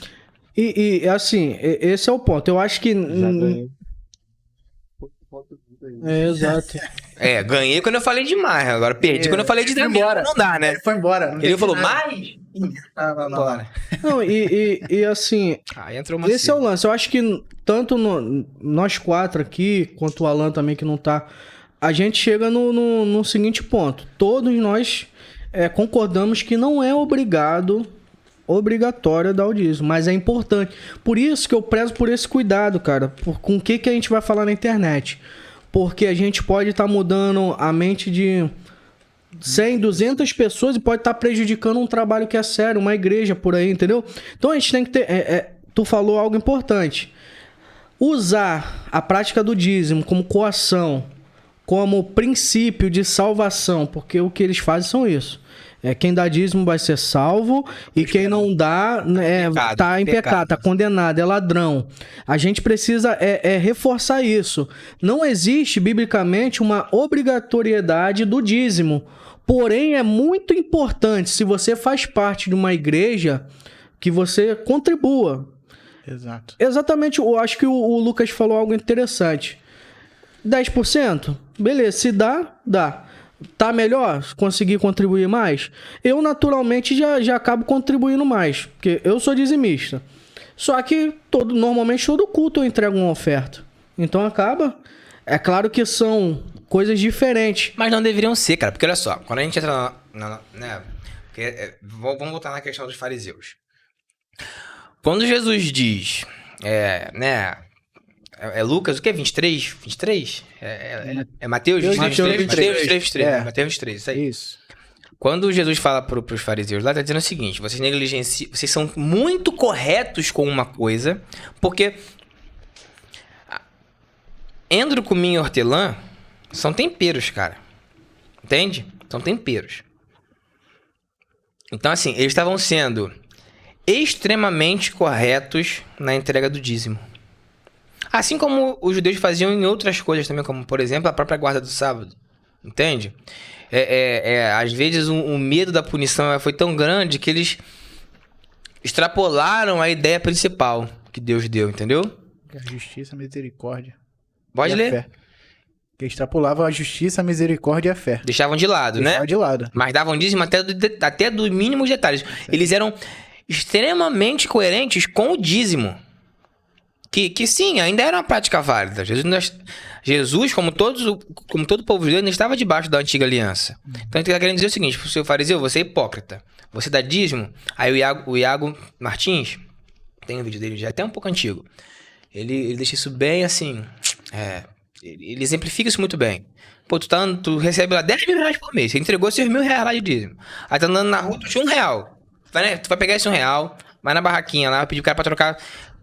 E assim, esse é o ponto. Eu acho que... exato. Ganhei quando eu falei demais. Agora perdi quando eu falei de embora. Não dá, né? Ele foi embora. Ele falou, mais? Não, e assim, esse é o lance. Eu acho que tanto nós quatro aqui, quanto o Alan também que não tá, a gente chega no seguinte ponto. Todos nós concordamos que não é obrigatório dar o dízimo, mas é importante. Por isso que eu prezo por esse cuidado, cara. Com o que a gente vai falar na internet. Porque a gente pode estar mudando a mente de 100, 200 pessoas e pode estar prejudicando um trabalho que é sério, uma igreja por aí, entendeu? Então a gente tem que ter... tu falou algo importante. Usar a prática do dízimo como coação, como princípio de salvação, porque o que eles fazem são isso. Quem dá dízimo vai ser salvo e quem não dá tá em pecado, tá condenado, é ladrão. A gente precisa reforçar isso. Não existe, biblicamente, uma obrigatoriedade do dízimo. Porém, é muito importante, se você faz parte de uma igreja, que você contribua. Exato. Exatamente, eu acho que o Lucas falou algo interessante. 10%? Beleza, se dá, dá. Tá melhor? Conseguir contribuir mais? Eu, naturalmente, já acabo contribuindo mais, porque eu sou dizimista. Só que normalmente todo culto eu entrego uma oferta. Então acaba... É claro que são coisas diferentes. Mas não deveriam ser, cara. Porque olha só, quando a gente entra né? Vamos voltar na questão dos fariseus. Quando Jesus diz... É Lucas, o que? 23? 23? É Mateus 23? Mateus 23. Mateus 23, isso aí. Isso. Quando Jesus fala para os fariseus lá, tá dizendo o seguinte: vocês negligenciam, vocês são muito corretos com uma coisa, porque endro, cominho e hortelã são temperos, cara. Entende? São temperos. Então, assim, eles estavam sendo extremamente corretos na entrega do dízimo. Assim como os judeus faziam em outras coisas também, como, por exemplo, a própria guarda do sábado. Entende? Às vezes o medo da punição foi tão grande que eles extrapolaram a ideia principal que Deus deu, entendeu? A justiça, a misericórdia. Pode ler. Fé. Que extrapolavam a justiça, a misericórdia e a fé. Deixavam de lado, né? Deixavam de lado. Mas davam dízimo até dos mínimos detalhes. Eles eram extremamente coerentes com o dízimo. Que sim, ainda era uma prática válida. Jesus, como todo povo judeu, ainda estava debaixo da antiga aliança. Então ele está querendo dizer o seguinte: pro seu fariseu, você é hipócrita. Você dá dízimo. Aí o Iago Martins, tem um vídeo dele já até um pouco antigo. Ele deixa isso bem assim. Ele exemplifica isso muito bem. Pô, tu recebe lá 10 mil reais por mês. Você entregou seus R$1.000 lá de dízimo. Aí tá andando na rua, tu tinha R$1. Tu vai pegar esse R$1, vai na barraquinha lá, pedir o cara pra trocar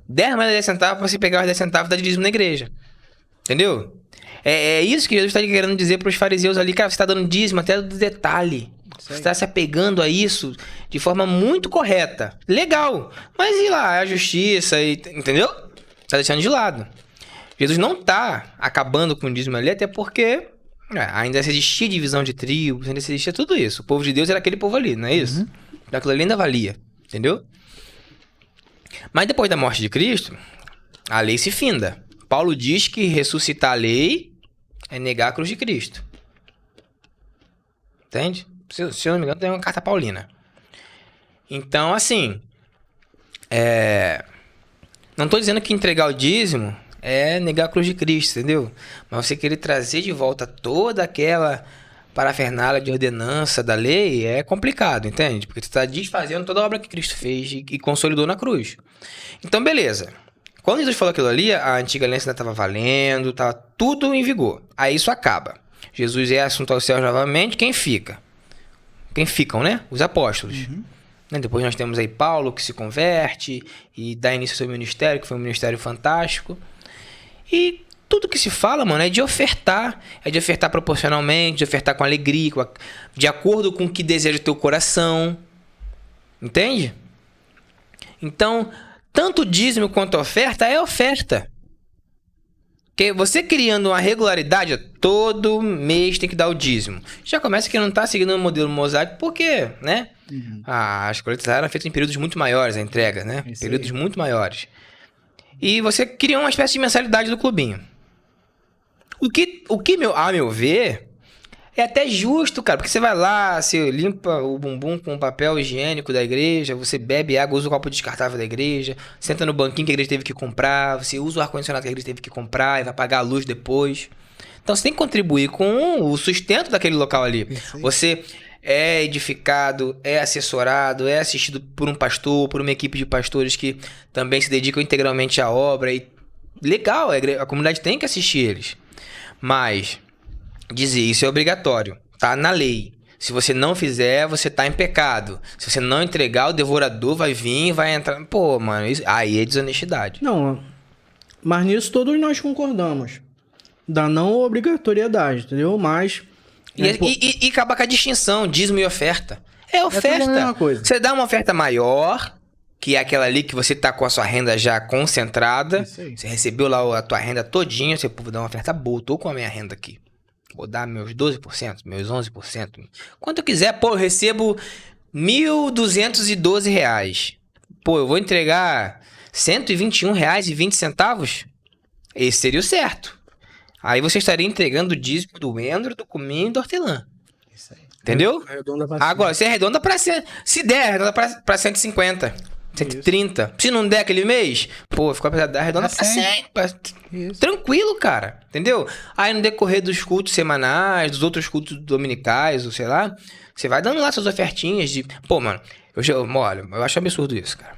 10 mais 10 centavos pra você pegar os 10 centavos e dar de dízimo na igreja. Entendeu? É isso que Jesus está querendo dizer pros fariseus ali. Cara, você tá dando dízimo até do detalhe. Você tá se apegando a isso de forma muito correta. Legal. Mas e lá, a justiça, entendeu? Tá deixando de lado. Jesus não tá acabando com o dízimo ali, até porque ainda existia divisão de tribos, ainda existia tudo isso. O povo de Deus era aquele povo ali, não é isso? Aquilo ali ainda valia. Entendeu? Mas depois da morte de Cristo, a lei se finda. Paulo diz que ressuscitar a lei é negar a cruz de Cristo. Entende? Se eu não me engano, tem uma carta paulina. Então, assim... Não estou dizendo que entregar o dízimo é negar a cruz de Cristo, entendeu? Mas você querer trazer de volta toda aquela parafernália de ordenança da lei é complicado, entende? Porque você está desfazendo toda a obra que Cristo fez e consolidou na cruz. Então, beleza. Quando Jesus falou aquilo ali, a antiga aliança ainda estava valendo, estava tudo em vigor. Aí isso acaba. Jesus é assunto aos céus novamente, quem fica? Quem ficam, né? Os apóstolos. Depois nós temos aí Paulo, que se converte e dá início ao seu ministério, que foi um ministério fantástico. E tudo que se fala, mano, é de ofertar. É de ofertar proporcionalmente, de ofertar com alegria, de acordo com o que deseja o teu coração. Entende? Então, tanto dízimo quanto oferta é oferta. Porque você criando uma regularidade, todo mês tem que dar o dízimo. Já começa que não está seguindo o modelo mosaico, por quê? Né? As coletas eram feitas em períodos muito maiores, a entrega, né? Períodos muito maiores. E você cria uma espécie de mensalidade do clubinho. O que a meu ver, é até justo, cara. Porque você vai lá, você limpa o bumbum com o papel higiênico da igreja, você bebe água, usa o copo descartável da igreja, senta no banquinho que a igreja teve que comprar, você usa o ar-condicionado que a igreja teve que comprar e vai pagar a luz depois. Então você tem que contribuir com o sustento daquele local ali. Você é edificado, é assessorado, é assistido por um pastor, por uma equipe de pastores que também se dedicam integralmente à obra. E legal, a comunidade tem que assistir eles. Mas dizer isso é obrigatório, tá na lei. Se você não fizer, você tá em pecado. Se você não entregar, o devorador vai vir e vai entrar. Pô, mano, aí é desonestidade. Não, mas nisso todos nós concordamos. Da não obrigatoriedade, entendeu? Mas... E acaba com a distinção, dízimo e oferta. É oferta. tudo a mesma coisa. Você dá uma oferta maior, que é aquela ali que você tá com a sua renda já concentrada. Isso aí. Você recebeu lá a tua renda todinha, você vou dar uma oferta boa, tô com a minha renda aqui. Vou dar meus 12%, meus 11%. Quanto eu quiser, pô, eu recebo R$1.212. Pô, eu vou entregar R$121,20. Esse seria o certo. Aí você estaria entregando o dízimo do endro, do cominho e do hortelã. Isso aí. Entendeu? Arredonda pra cima. Agora, você arredonda pra... Se der, arredonda pra 150. 130. Se não der aquele mês, pô, ficou pesado, arredonda pra 100. Isso. Tranquilo, cara. Entendeu? Aí no decorrer dos cultos semanais, dos outros cultos dominicais, ou sei lá, você vai dando lá suas ofertinhas de... Pô, mano, olha, eu acho absurdo isso, cara.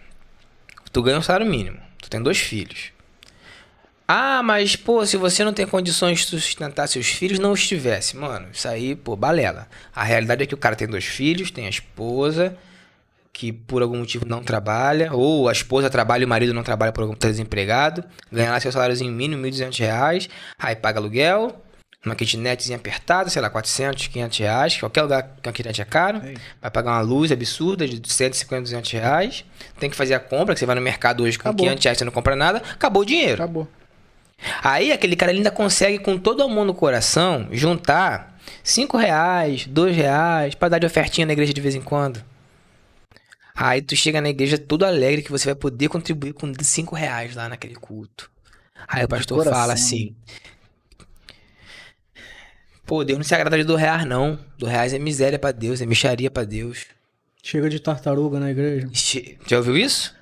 Tu ganha um salário mínimo. Tu tem 2 filhos. Ah, mas, pô, se você não tem condições de sustentar seus filhos, não os tivesse. Mano, isso aí, pô, balela. A realidade é que o cara tem 2 filhos, tem a esposa, que por algum motivo não trabalha, ou a esposa trabalha e o marido não trabalha por algum motivo, tá desempregado, ganha lá seu saláriozinho mínimo, R$1.200, aí paga aluguel, uma kitnetzinha apertada, sei lá, R$400, R$500, qualquer lugar que uma kitnet é caro, vai pagar uma luz absurda de R$150, R$200, tem que fazer a compra, que você vai no mercado hoje com R$500, você não compra nada, acabou o dinheiro. Acabou. Aí aquele cara ainda consegue, com todo amor no coração, juntar R$5, R$2 pra dar de ofertinha na igreja de vez em quando. Aí tu chega na igreja todo alegre que você vai poder contribuir com R$5 lá naquele culto. Aí o pastor fala assim: pô, Deus não se agrada de R$2 não. R$2 é miséria pra Deus, é mixaria pra Deus. Chega de tartaruga na igreja. Já ouviu isso?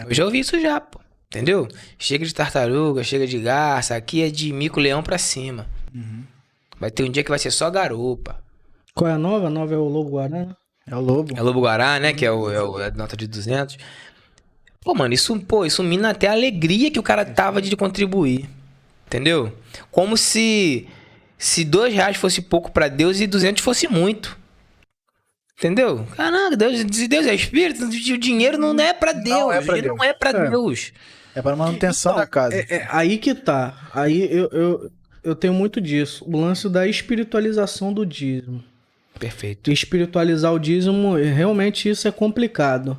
Eu já ouvi isso já, pô. Entendeu? Chega de tartaruga, chega de garça. Aqui é de mico-leão pra cima. Vai ter um dia que vai ser só garupa. Qual é a nova? A nova é o Lobo-Guará. É o lobo. É o Lobo-Guará, né? Que é a nota de 200. Pô, mano, isso mina até a alegria que o cara tava de contribuir. Entendeu? Como se R$2 fosse pouco pra Deus e 200 fosse muito. Entendeu? Caraca, se Deus é espírito, o dinheiro não é pra Deus. Não é pra o dinheiro Deus. não é pra Deus. É para manutenção da casa. Aí que tá. Aí eu tenho muito disso. O lance da espiritualização do dízimo. Perfeito. Espiritualizar o dízimo, realmente isso é complicado.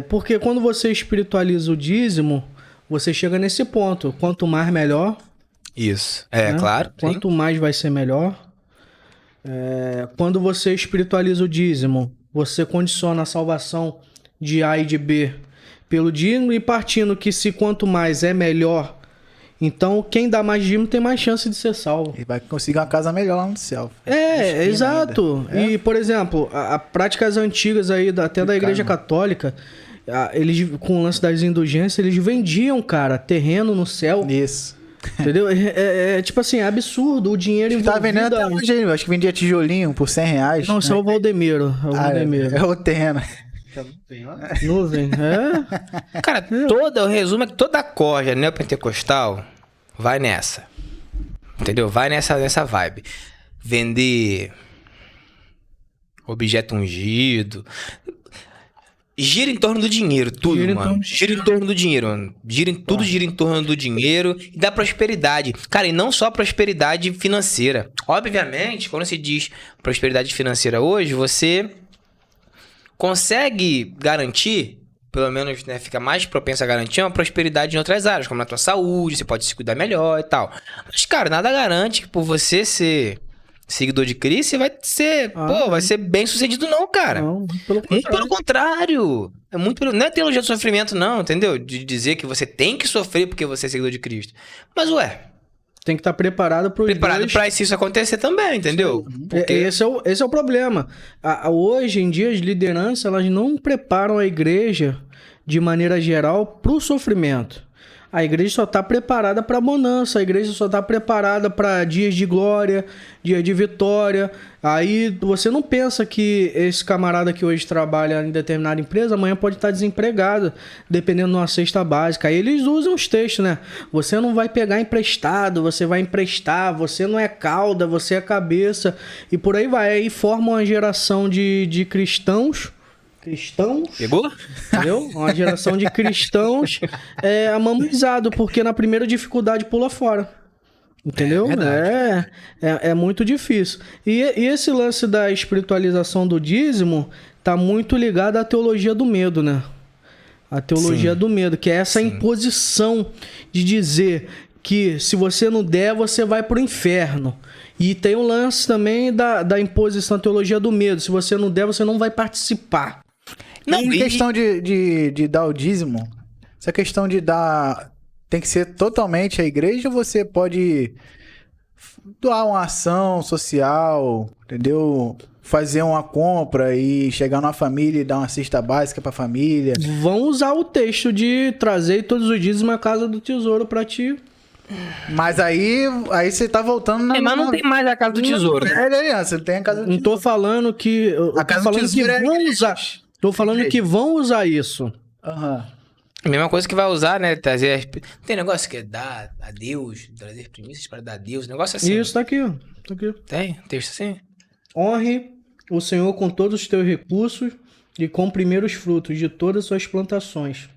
Porque quando você espiritualiza o dízimo, você chega nesse ponto. Quanto mais, melhor. Isso. Né? Claro. Quanto mais vai ser melhor. Quando você espiritualiza o dízimo, você condiciona a salvação de A e de B pelo dízimo e partindo que se quanto mais é melhor, então quem dá mais dízimo tem mais chance de ser salvo. E vai conseguir uma casa melhor lá no céu. Exato. E, por exemplo, a práticas antigas aí, até da Igreja Católica, eles, com o lance das indulgências, eles vendiam, cara, terreno no céu. Isso. Entendeu? Tipo assim, é absurdo o dinheiro envolvido. Tá vendendo até hoje, eu acho que vendia tijolinho por R$100. Não, isso é o Valdemiro. É o terreno. Nuvem, Cara, o resumo é que toda corja neopentecostal vai nessa. Entendeu? Vai nessa vibe. Vender objeto ungido. Gira em torno do dinheiro, tudo, mano. Gira em torno do dinheiro, mano. Tudo gira em torno do dinheiro e da prosperidade. Cara, e não só prosperidade financeira. Obviamente, quando se diz prosperidade financeira hoje, você consegue garantir, pelo menos, né, fica mais propenso a garantir uma prosperidade em outras áreas, como na tua saúde, você pode se cuidar melhor e tal. Mas, cara, nada garante que por você ser seguidor de Cristo, você vai ser, vai ser bem sucedido não, cara. Não, muito pelo contrário. Não é teologia do sofrimento não, entendeu? De dizer que você tem que sofrer porque você é seguidor de Cristo. Mas, tem que estar preparado para isso acontecer também, entendeu? Porque esse é o problema. Hoje em dia, as lideranças, elas não preparam a igreja, de maneira geral, para o sofrimento. A igreja só está preparada para bonança, a igreja só está preparada para dias de glória, dias de vitória. Aí você não pensa que esse camarada que hoje trabalha em determinada empresa, amanhã pode estar desempregado, dependendo de uma cesta básica. Aí eles usam os textos, né? Você não vai pegar emprestado, você vai emprestar, você não é cauda, você é cabeça, e por aí vai. Aí forma uma geração de cristãos. Pegou? Entendeu? Uma geração de cristãos amamuzado, porque na primeira dificuldade pula fora. Entendeu? É muito difícil. E esse lance da espiritualização do dízimo tá muito ligado à teologia do medo, né? A teologia do medo, que é essa imposição de dizer que se você não der, você vai pro inferno. E tem o lance também da imposição, teologia do medo. Se você não der, você não vai participar. Não, em questão de dar o dízimo, essa questão de dar... Tem que ser totalmente a igreja ou você pode doar uma ação social, entendeu? Fazer uma compra e chegar numa família e dar uma cesta básica pra família? Vão usar o texto de trazer todos os dízimos à casa do tesouro pra ti. Mas aí você tá voltando na... Mas não tem mais a casa do tesouro. Você tem a casa do Não tô tesouro. falando que... A casa do tesouro vão usar. Tô falando que vão usar isso. Aham. A mesma coisa que vai usar, né? Trazer... Tem negócio que é dar a Deus, trazer primícias para dar a Deus, negócio assim. Isso, tá aqui, ó. Tá aqui. Tem texto assim? Honre o Senhor com todos os teus recursos e com primeiros frutos de todas as suas plantações.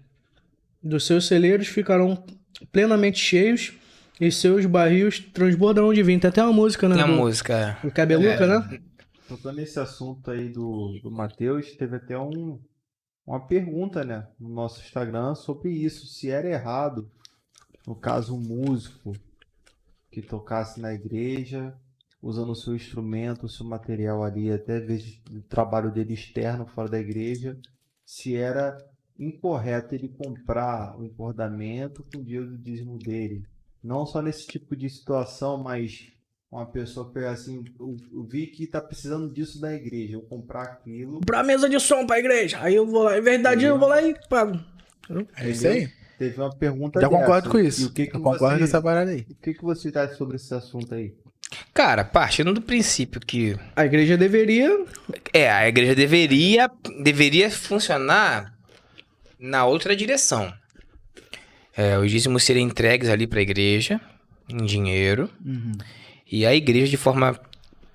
Dos seus celeiros ficarão plenamente cheios e seus barris transbordarão de vinho. Tem até uma música, né? Tem a música. O Cabeluca, né? Tocando nesse assunto aí do Mateus, teve até uma pergunta, né, no nosso Instagram sobre isso, se era errado, no caso, um músico que tocasse na igreja, usando o seu instrumento, o seu material ali, até vezes o trabalho dele externo, fora da igreja, se era incorreto ele comprar o encordamento com o dinheiro do dízimo dele. Não só nesse tipo de situação, mas uma pessoa pegar assim, eu vi que tá precisando disso da igreja, eu comprar aquilo. Pra mesa de som pra igreja. Aí eu vou lá, em verdade eu vou lá e pago. É isso aí. Teve uma pergunta Já dessa. concordo com isso. E o que Eu concordo com essa parada aí. O que você acha sobre esse assunto aí? Cara, partindo do princípio que... A igreja deveria... a igreja deveria funcionar na outra direção. Os dízimos seriam entregues ali pra igreja, em dinheiro. E a igreja, de forma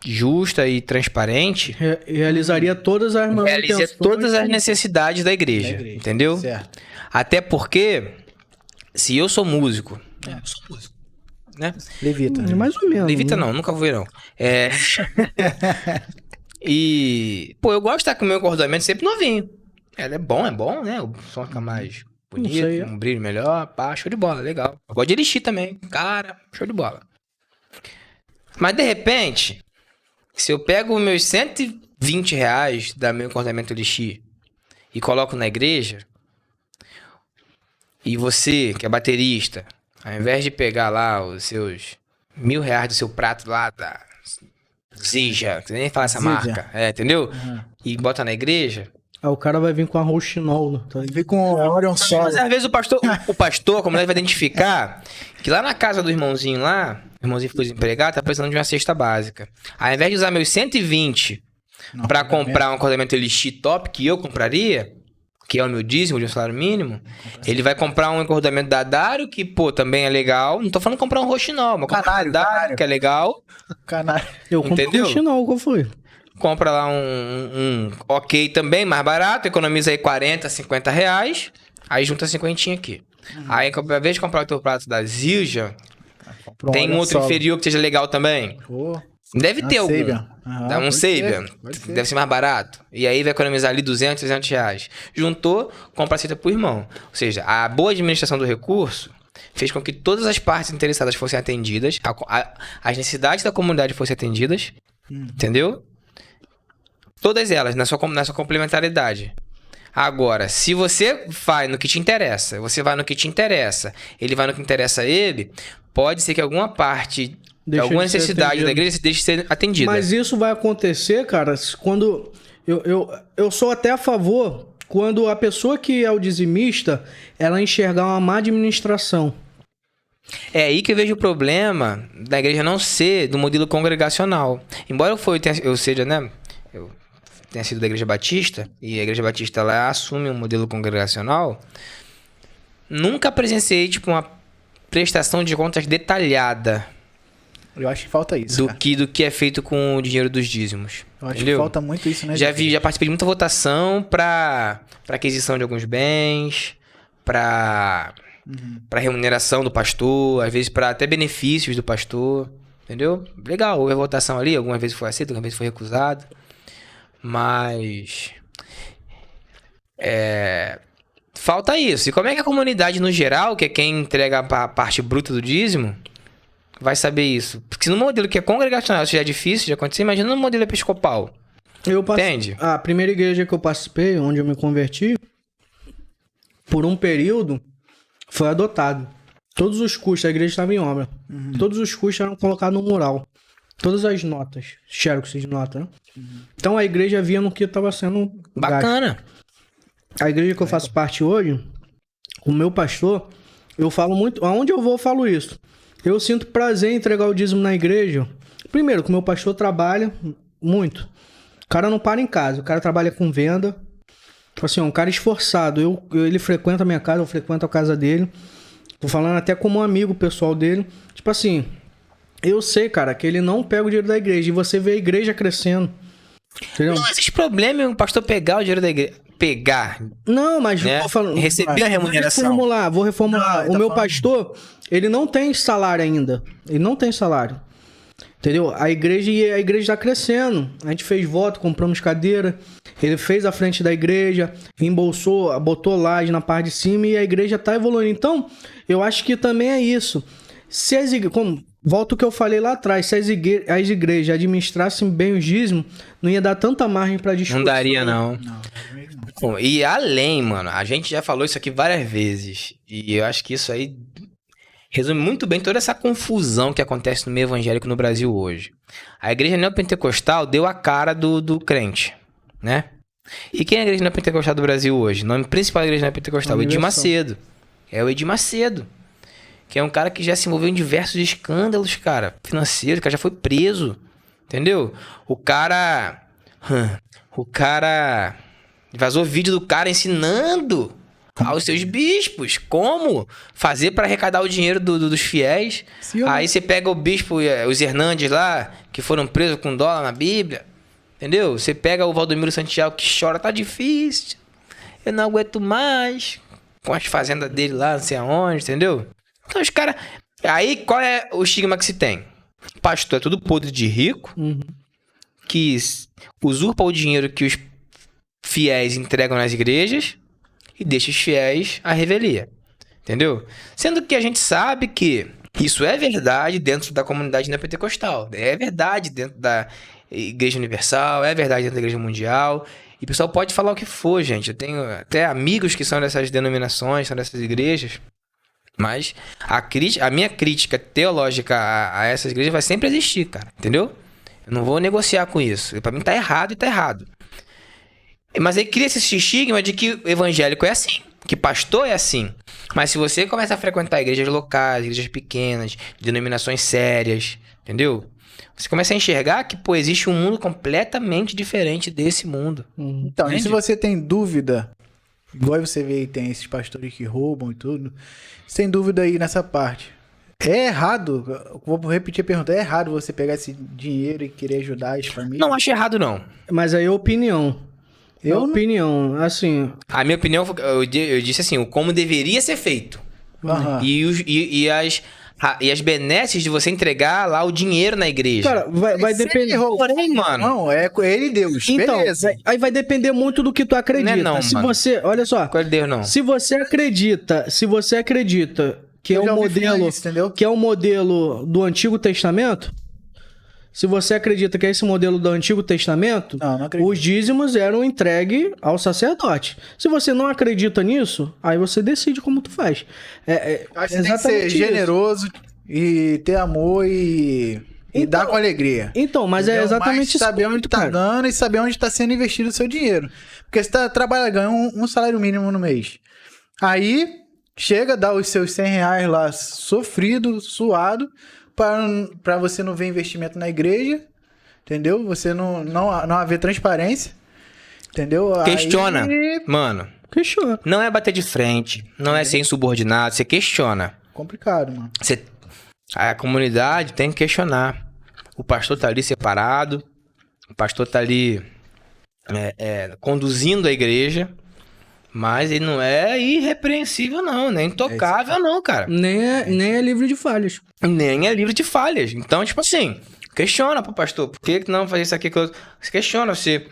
justa e transparente, realizaria todas as realiza todas as necessidades da igreja, entendeu? Certo. Até porque, se eu sou músico, eu sou músico, né? Levita. Mais ou menos. Levita não, nunca vou ir não. E, pô, eu gosto de estar com o meu encordamento sempre novinho. Ele é bom, né? O som fica mais bonito, um brilho melhor, pá, show de bola, legal. Eu gosto de elixir também, cara, show de bola. Mas de repente, se eu pego os meus R$120 da meu encordamento elixir e coloco na igreja, e você, que é baterista, ao invés de pegar lá os seus R$1.000 do seu prato lá da Zija, você nem fala essa marca, entendeu? E bota na igreja. Aí o cara vai vir com a Rochinol, né? Vem com a Orion Sol. Mas às vezes o pastor, a comunidade vai identificar que lá na casa do irmãozinho lá, o irmãozinho ficou desempregado, tá precisando de uma cesta básica. Ao invés de usar meus 120 pra comprar um acordamento elixir top que eu compraria, que é o meu dízimo de um salário mínimo, ele vai comprar um encordamento da Dário, que, pô, também é legal. Não tô falando comprar um Rochinol, mas comprar um Dário, que é legal. Canário. Eu compro um Rochinol, qual foi? Compra lá um ok também, mais barato, economiza aí R$40, R$50, aí junta 50 aqui. Aí, ao invés de comprar o teu prato da Zilja, tem um outro inferior que seja legal também. Deve ter algum. Dá um Sabian. Deve ser mais barato. E aí vai economizar ali R$200, R$300. Juntou, compra a cesta pro irmão. Ou seja, a boa administração do recurso fez com que todas as partes interessadas fossem atendidas, as necessidades da comunidade fossem atendidas, entendeu? Todas elas, na sua complementaridade. Agora, se você vai no que te interessa, ele vai no que interessa a ele, pode ser que alguma parte, alguma necessidade da igreja deixe de ser atendida. Mas isso vai acontecer, cara, quando... Eu sou até a favor, quando a pessoa que é o dizimista, ela enxergar uma má administração. É aí que eu vejo o problema da igreja não ser do modelo congregacional. Embora eu seja, né, eu tenha sido da igreja batista, e a igreja batista ela assume um modelo congregacional, nunca presenciei tipo uma prestação de contas detalhada Eu acho que falta isso, do cara. que é feito com o dinheiro dos dízimos. Eu acho entendeu? que falta muito isso, né? Já participei de muita votação para aquisição de alguns bens, para remuneração do pastor, às vezes para até benefícios do pastor, entendeu? Legal, houve a votação ali, algumas vezes foi aceito, algumas vezes foi recusado, mas falta isso. E como é que a comunidade no geral, que é quem entrega a parte bruta do dízimo, vai saber isso? Porque se no modelo que é congregacional isso já é difícil de acontecer, imagina no modelo episcopal. Entende? A primeira igreja que eu participei, onde eu me converti, por um período, foi adotado. Todos os custos, a igreja estava em obra. Todos os custos eram colocados no mural. Todas as notas, xerox de nota, né? Então a igreja via no que estava sendo Bacana. gasto. A igreja que eu faço parte hoje, o meu pastor, eu falo muito, aonde eu vou eu falo isso. Eu sinto prazer em entregar o dízimo na igreja. Primeiro, que o meu pastor trabalha muito. O cara não para em casa, o cara trabalha com venda. Assim, é um cara esforçado. Ele frequenta a minha casa, eu frequento a casa dele. Tô falando até como um amigo pessoal dele. Tipo assim, eu sei, cara, que ele não pega o dinheiro da igreja. E você vê a igreja crescendo. Entendeu? Não existe problema em um pastor pegar o dinheiro da igreja. Pegar. Não, mas Né? eu tô falando, Receber a remuneração. Vou reformular. Não, O meu tá falando. pastor, ele não tem salário ainda. Ele não tem salário. Entendeu? A igreja tá crescendo. A gente fez voto, compramos cadeira. Ele fez a frente da igreja, embolsou, botou laje na parte de cima e a igreja tá evoluindo. Então, eu acho que também é isso. Se as igrejas, volta o que eu falei lá atrás, se as igrejas administrassem bem os dízimos, não ia dar tanta margem pra discussão. Não daria, não. Não. Bom, e além, mano, a gente já falou isso aqui várias vezes. E eu acho que isso aí resume muito bem toda essa confusão que acontece no meio evangélico no Brasil hoje. A igreja neopentecostal deu a cara do crente, né? E quem é a igreja neopentecostal do Brasil hoje? O nome principal da igreja neopentecostal? O Edir Macedo. É o Edir Macedo. Que é um cara que já se envolveu em diversos escândalos, cara, financeiros, o cara já foi preso. Entendeu? O cara vazou vídeo do cara ensinando aos seus bispos como fazer para arrecadar o dinheiro dos fiéis. Sim, Aí você pega o bispo, os Hernandes lá, que foram presos com dólar na Bíblia. Entendeu? Você pega o Valdomiro Santiago que chora, tá difícil. Eu não aguento mais. Com as fazendas dele lá, não sei aonde, entendeu? Então os caras... Aí qual é o estigma que se tem? Pastor é tudo podre de rico, que usurpa o dinheiro que os fiéis entregam nas igrejas e deixa os fiéis à revelia. Entendeu? Sendo que a gente sabe que isso é verdade dentro da comunidade neopentecostal. É verdade dentro da Igreja Universal, é verdade dentro da Igreja Mundial. E o pessoal pode falar o que for, gente. Eu tenho até amigos que são dessas denominações, são dessas igrejas. Mas a minha crítica teológica a essas igrejas vai sempre existir, cara. Entendeu? Eu não vou negociar com isso. Pra mim tá errado e tá errado. Mas aí cria esse estigma de que o evangélico é assim, que pastor é assim. Mas se você começa a frequentar igrejas locais, igrejas pequenas, denominações sérias, entendeu? Você começa a enxergar que, pô, existe um mundo completamente diferente desse mundo. Então, e Entende? se você tem dúvida, igual você vê, tem esses pastores que roubam e tudo, sem dúvida aí nessa parte. É errado, vou repetir a pergunta, é errado você pegar esse dinheiro e querer ajudar as famílias? Não acho errado, não. Mas aí é opinião. Eu não- Opinião, assim... A minha opinião, eu disse assim, o como deveria ser feito. Aham. E as benesses de você entregar lá o dinheiro na igreja. Cara, vai depender... Porém, mano... Não, é com ele e Deus. Então, Beleza. aí vai depender muito do que tu acredita. Não é não, se mano. você... Olha só. Qual é Deus, não? Se você acredita que Eu é já um ouvi falar modelo, isso, entendeu? que é um modelo do Antigo Testamento, se você acredita que é esse modelo do Antigo Testamento, Não acredito. os dízimos eram entregues ao sacerdote. Se você não acredita nisso, aí você decide como tu faz. Acho que tem que ser isso. generoso e ter amor e Então, dar com alegria. Então, mas é Entendeu? exatamente isso. Saber onde tá cara. dando e saber onde tá sendo investido o seu dinheiro. Porque você trabalha, ganha um salário mínimo no mês. Aí, chega, dá os seus 100 reais lá, sofrido, suado, pra você não ver investimento na igreja, entendeu? Você não haver transparência, entendeu? Questiona. Aí, Mano, Questiona. não é bater de frente, não é ser insubordinado, você questiona. complicado, mano. A comunidade tem que questionar. O pastor tá ali separado, o pastor tá ali conduzindo a igreja, mas ele não é irrepreensível não, nem intocável não, cara. Nem é livre de falhas. Nem é livre de falhas. Então, tipo assim, questiona pro pastor, por que não fazer isso aqui? Você questiona, você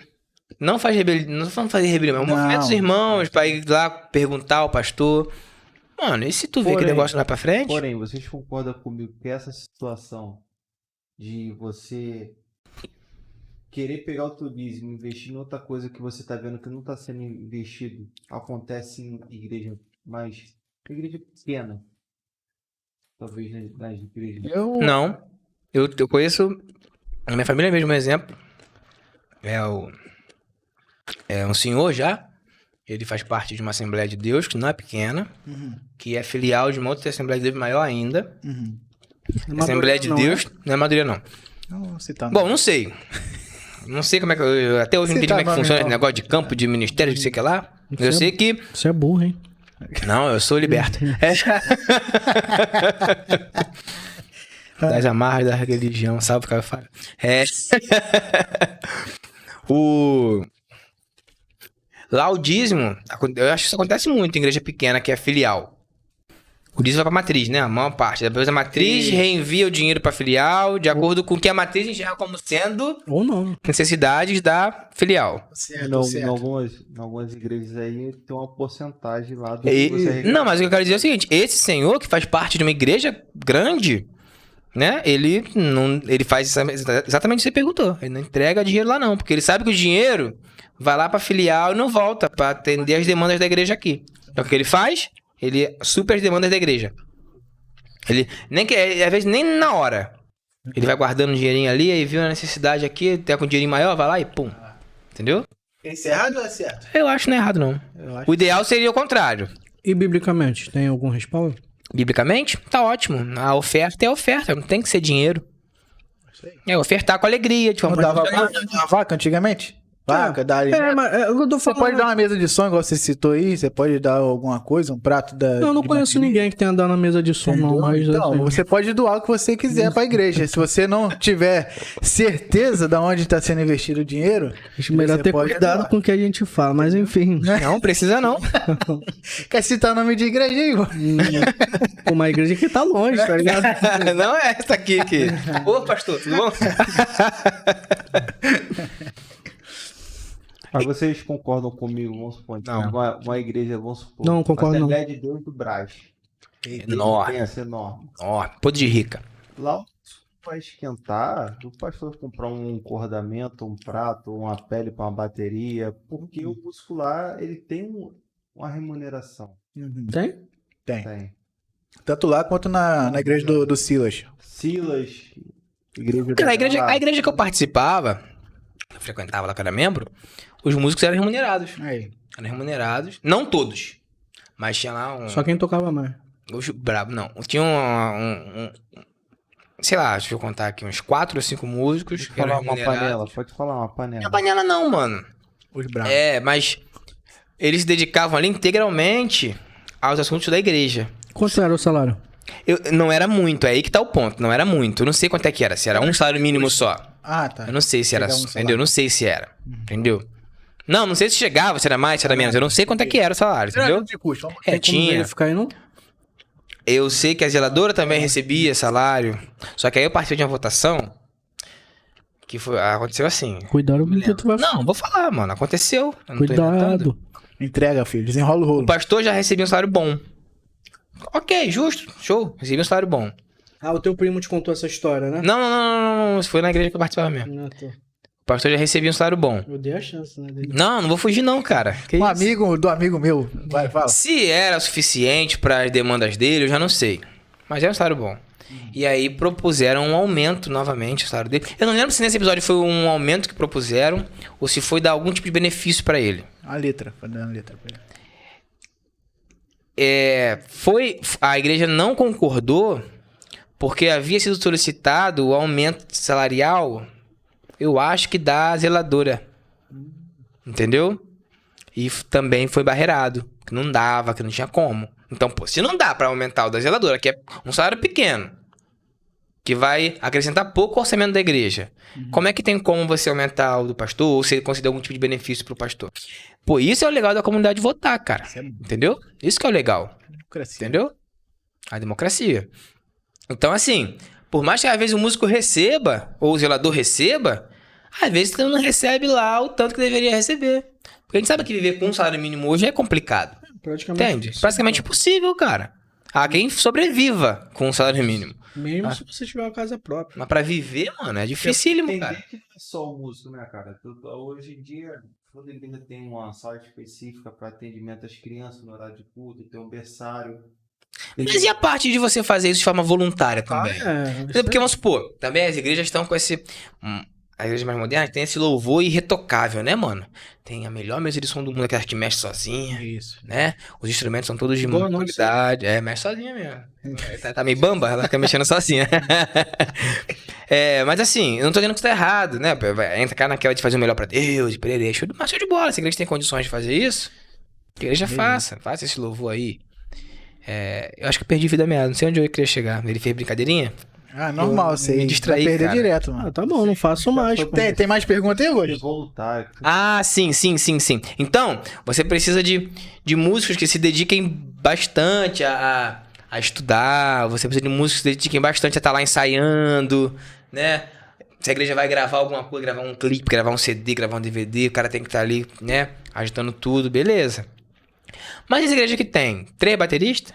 não faz rebelião, não vamos fazer rebelião, mas movimenta os irmãos pra ir lá perguntar ao pastor. Mano, e se tu vê que o negócio não vai pra frente? Porém, vocês concordam comigo que essa situação de você querer pegar o turismo e investir em outra coisa que você tá vendo que não tá sendo investido, acontece em igreja pequena? Talvez nas igrejas. Não. Eu conheço, na minha família mesmo, um exemplo. É um senhor já. Ele faz parte de uma Assembleia de Deus, que não é pequena, que é filial de uma outra Assembleia de Deus maior ainda. Assembleia de Deus, não é Madureira, não. Não, você tá... Bom, não sei. Não sei como é que... até hoje não entendi como é que funciona esse negócio de campo, de ministério, de sei que lá. Eu sei que... Você é burro, hein? Não, eu sou liberto. Das amarras da religião, sabe o que eu falo? Lá o dízimo, eu acho que isso acontece muito em igreja pequena, que é filial. O dízimo vai pra matriz, né? A maior parte. Depois a matriz reenvia o dinheiro pra filial, de acordo com o que a matriz enxerga como sendo Ou não. necessidades da filial. Em algumas igrejas aí tem uma porcentagem lá do que você arrecada. Não, mas o que eu quero dizer é o seguinte: esse senhor que faz parte de uma igreja grande, né? Ele faz exatamente o que você perguntou. Ele não entrega dinheiro lá, não, porque ele sabe que o dinheiro vai lá pra filial e não volta pra atender as demandas da igreja aqui. Então o que ele faz? Ele supera as demandas da igreja. Ele às vezes nem na hora. Ele vai guardando um dinheirinho ali, aí viu a necessidade aqui, tá com um dinheirinho maior, vai lá e pum. Entendeu? Isso é errado ou é certo? Eu acho que não é errado, não. O ideal seria o contrário. E biblicamente, tem algum respaldo? Biblicamente, tá ótimo. A oferta é a oferta, não tem que ser dinheiro. É ofertar com alegria. Tipo, Não dava vaca antigamente? Vaca, dá ali. Mas eu tô Você falando... pode dar uma mesa de som, igual você citou aí, você pode dar alguma coisa, um prato da... Eu não conheço ninguém que tenha dado na mesa de som, não. Mas, Então, assim, você pode doar o que você quiser pra igreja. Se você não tiver certeza de onde está sendo investido o dinheiro, acho melhor você ter pode cuidado doar. com o que a gente fala, mas enfim. Não, precisa não. Quer citar o nome de igreja aí, Igor? Uma igreja que tá longe, tá ligado? Não é essa aqui. Ô, pastor, tudo bom? Mas vocês concordam comigo, vamos supor, Não. uma igreja, vamos supor, Não, concordo não. Assembleia de Deus do Brás. Enorme. Pensa, enorme. Ó, podre de rica. Lá vai esquentar, o pastor comprar um cordamento, um prato, uma pele para uma bateria, porque o muscular, ele tem uma remuneração. Tem? Tem. Tanto lá quanto na igreja do Silas. Silas, igreja Cara, da a igreja que eu participava, eu frequentava lá, que eu era membro, os músicos eram remunerados. Aí. Eram remunerados. Não todos. Mas tinha lá um... Só quem tocava mais. Brabo, não. Tinha sei lá, deixa eu contar aqui, uns 4 ou 5 músicos que eram Falar uma remunerados. panela, pode falar uma panela. Não é panela não, mano. Os bravos. Mas eles se dedicavam ali integralmente aos assuntos da igreja. Quanto era o salário? Não era muito, é aí que tá o ponto. Não era muito. Eu não sei quanto é que era. Se era um salário mínimo só. Ah, tá. Eu não sei se era, Pegar um salário. entendeu? Não sei se era, entendeu? Não sei se chegava, se era mais, se era menos. Eu não sei quanto é que era o salário, entendeu? De custo. Vamos... Como Tinha. verificar aí, não? Eu sei que a zeladora também recebia salário. Só que aí eu participei de uma votação que aconteceu assim. Cuidado com o que tu vai falar. Não, vou falar, mano. Aconteceu. Eu não tô inventando. Cuidado. Entrega, filho. Desenrola o O rolo. pastor já recebia um salário bom. Ok, justo. Show. Recebia um salário bom. Ah, o teu primo te contou essa história, né? Não. Isso foi na igreja que eu participava mesmo. Ah, tá. O pastor já recebia um salário bom. Eu dei a chance, né? Dele. Não vou fugir não, cara. Que Um isso? amigo do amigo meu. Vai, fala. Se era suficiente para as demandas dele, eu já não sei. Mas era um salário bom. E aí propuseram um aumento novamente, o salário dele. Eu não lembro se nesse episódio foi um aumento que propuseram ou se foi dar algum tipo de benefício pra ele. A letra, foi dando letra pra ele. A igreja não concordou porque havia sido solicitado o aumento salarial, eu acho que da zeladora. Entendeu? E também foi barreirado, que não dava, que não tinha como. Então, pô, se não dá pra aumentar o da zeladora, que é um salário pequeno, que vai acrescentar pouco ao orçamento da igreja, como é que tem como você aumentar o do pastor ou se ele conceder algum tipo de benefício pro pastor? Pô, isso é o legal da comunidade votar, cara. Entendeu? Isso que é o legal. Democracia. Entendeu? A democracia. Então, assim, por mais que às vezes o músico receba, ou o zelador receba, às vezes ele não recebe lá o tanto que deveria receber. Porque a gente sabe que viver com um salário mínimo hoje é complicado. Praticamente Entende? impossível. Praticamente impossível, cara. Há quem sobreviva com um salário mínimo. Mesmo se você tiver uma casa própria. Mas pra viver, mano, é dificílimo, Entender cara. que não é só o músico, né, cara? Hoje em dia, toda igreja tem uma sala específica para atendimento às crianças no horário de culto, tem um berçário. Mas e a parte de você fazer isso de forma voluntária também? Porque, vamos supor, também as igrejas estão com esse... As igrejas mais modernas tem esse louvor irretocável, né, mano? Tem a melhor mesa de som do mundo, aquela que mexe sozinha, Isso. né? Os instrumentos são todos de Boa muita noite, qualidade. Mexe sozinha mesmo. Tá meio bamba, ela fica mexendo sozinha. Mas assim, eu não tô dizendo que isso tá errado, né? Entra naquela de fazer o melhor pra Deus, de pererê, show de bola. Se a igreja tem condições de fazer isso, a igreja faça esse louvor aí. Eu acho que eu perdi vida meada, não sei onde eu queria chegar. Ele fez brincadeirinha? Ah, normal, você me distraí, vai perder cara. direto, mano. Tá bom, não faço mais. pô. Tem mais pergunta aí, De hoje? voluntário. Ah, sim. Então, você precisa de músicos que se dediquem bastante a estudar, você precisa de músicos que se dediquem bastante a estar lá ensaiando, né? Se a igreja vai gravar alguma coisa, gravar um clipe, gravar um CD, gravar um DVD, o cara tem que estar ali, né? Agitando tudo, beleza. Mas essa igreja que tem 3 bateristas,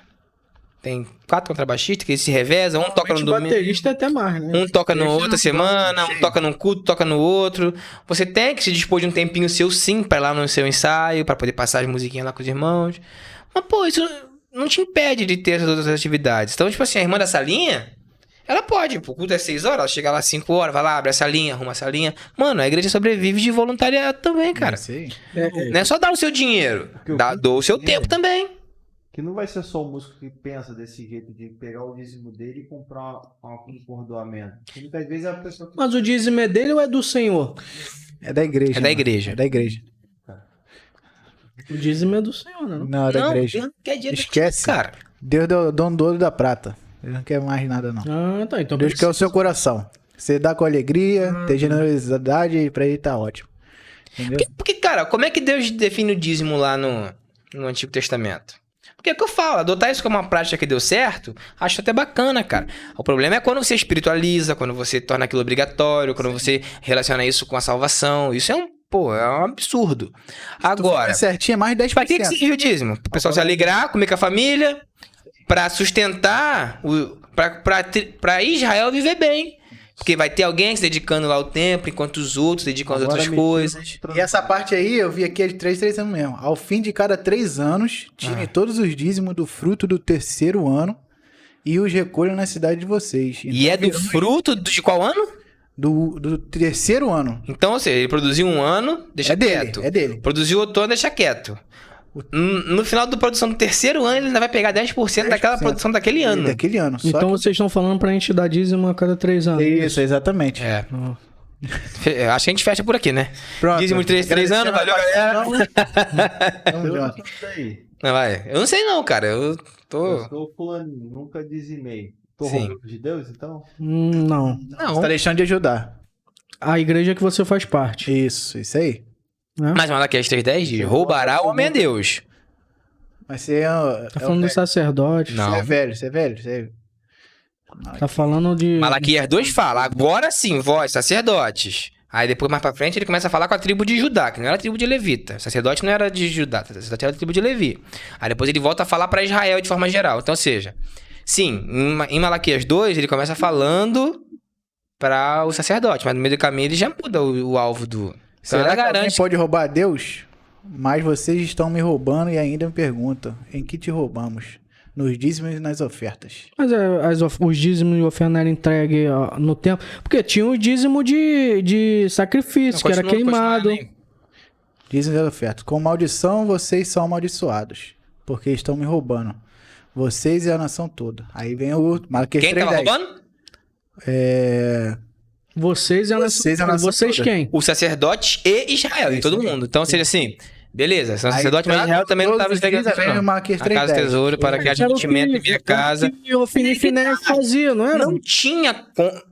tem 4 contrabaixistas que se revezam, um toca no O domingo. baterista é até mais, né? Um toca no outra semana, um toca num culto, toca no outro. Você tem que se dispor de um tempinho seu sim pra ir lá no seu ensaio, pra poder passar as musiquinhas lá com os irmãos. Mas, pô, isso não te impede de ter essas outras atividades. Então, tipo assim, a irmã da salinha, ela pode, o culto é 6 horas, ela chega lá às 5 horas, vai lá, abre a salinha, arruma a salinha. Mano, a igreja sobrevive de voluntariado também, cara. Sei. Não é só dar o seu dinheiro, dou o seu tempo também. Que não vai ser só o músico que pensa desse jeito de pegar o dízimo dele e comprar um cordoamento. Porque muitas vezes é a pessoa que... Mas o dízimo é dele ou é do Senhor? É da igreja. É da mano. igreja. É da igreja. O dízimo é do Senhor, né? Não, é da igreja. Deus não quer dinheiro Esquece. cara. Deus é o dono do ouro e da prata. Ele não quer mais nada, não. Ah, tá. Então Deus quer o seu coração. Você dá com alegria, tem generosidade, pra ele tá ótimo. Entendeu? Porque, cara, como é que Deus define o dízimo lá no Antigo Testamento? Porque é o que eu falo, adotar isso como uma prática que deu certo, acho até bacana, cara. O problema é quando você espiritualiza, quando você torna aquilo obrigatório, quando você relaciona isso com a salvação. Isso é um absurdo. Agora, Certinho é mais de 10%. pra que serve o dízimo? O pessoal se alegrar, comer com a família, pra sustentar, pra Israel viver bem. Porque vai ter alguém se dedicando lá o tempo, enquanto os outros dedicam às Agora outras me coisas. E essa parte aí, eu vi aqui é de 3 anos mesmo. Ao fim de cada 3 anos, tirem todos os dízimos do fruto do 3º ano e os recolham na cidade de vocês. Então, E é do fruto de qual ano? do 3º ano. Então, ou seja, ele produziu um ano, deixa É dele, quieto. é dele. Produziu outro ano, deixa quieto. No final da produção do 3º ano, ele ainda vai pegar 10% daquela produção daquele ano. Daquele ano. Só Então que... vocês estão falando pra gente dar dízimo a cada 3 anos. Isso, exatamente. É. Acho que a gente fecha por aqui, né? Pronto. Dízimo de 3 anos, valeu, galera. Tamo junto. Isso aí. Não, vai. Eu não sei não, cara. Eu tô... Eu sou fulaninho, nunca dizimei. Tô Sim. roubando de Deus, então? Não. Não. Você tá deixando de ajudar. A igreja que você faz parte. Isso aí. Né? Mas Malaquias 3:10 diz, roubará o homem a Deus. Mas você é... Tá falando do sacerdote. Não. Você é velho, você é velho. Você é... Tá falando de... Malaquias 2 fala, agora sim, vós, sacerdotes. Aí depois, mais pra frente, ele começa a falar com a tribo de Judá, que não era a tribo de Levita. Sacerdote não era de Judá, sacerdote era da tribo de Levi. Aí depois ele volta a falar pra Israel de forma geral. Então, ou seja, sim, em Malaquias 2, ele começa falando para o sacerdote, mas no meio do caminho ele já muda o alvo do... Então Será ela que alguém garante... pode roubar a Deus? Mas vocês estão me roubando e ainda me perguntam, em que te roubamos? nos dízimos e nas ofertas. Mas os dízimos e oferta não eram entregues no tempo. Porque tinha o dízimo de sacrifício, que era queimado. Dízimos e ofertas. Com maldição, vocês são amaldiçoados, porque estão me roubando. Vocês e a nação toda. Aí vem o Malaquias 3:10. Quem tava roubando? Vocês e a nação. Vocês toda. quem? Os sacerdotes e Israel, e todo mundo. Então seria assim, beleza, são sacerdotes, mas Israel também não estava entregando a casa do tesouro para que haja mantimento em minha casa. E o Finé fazia, não era?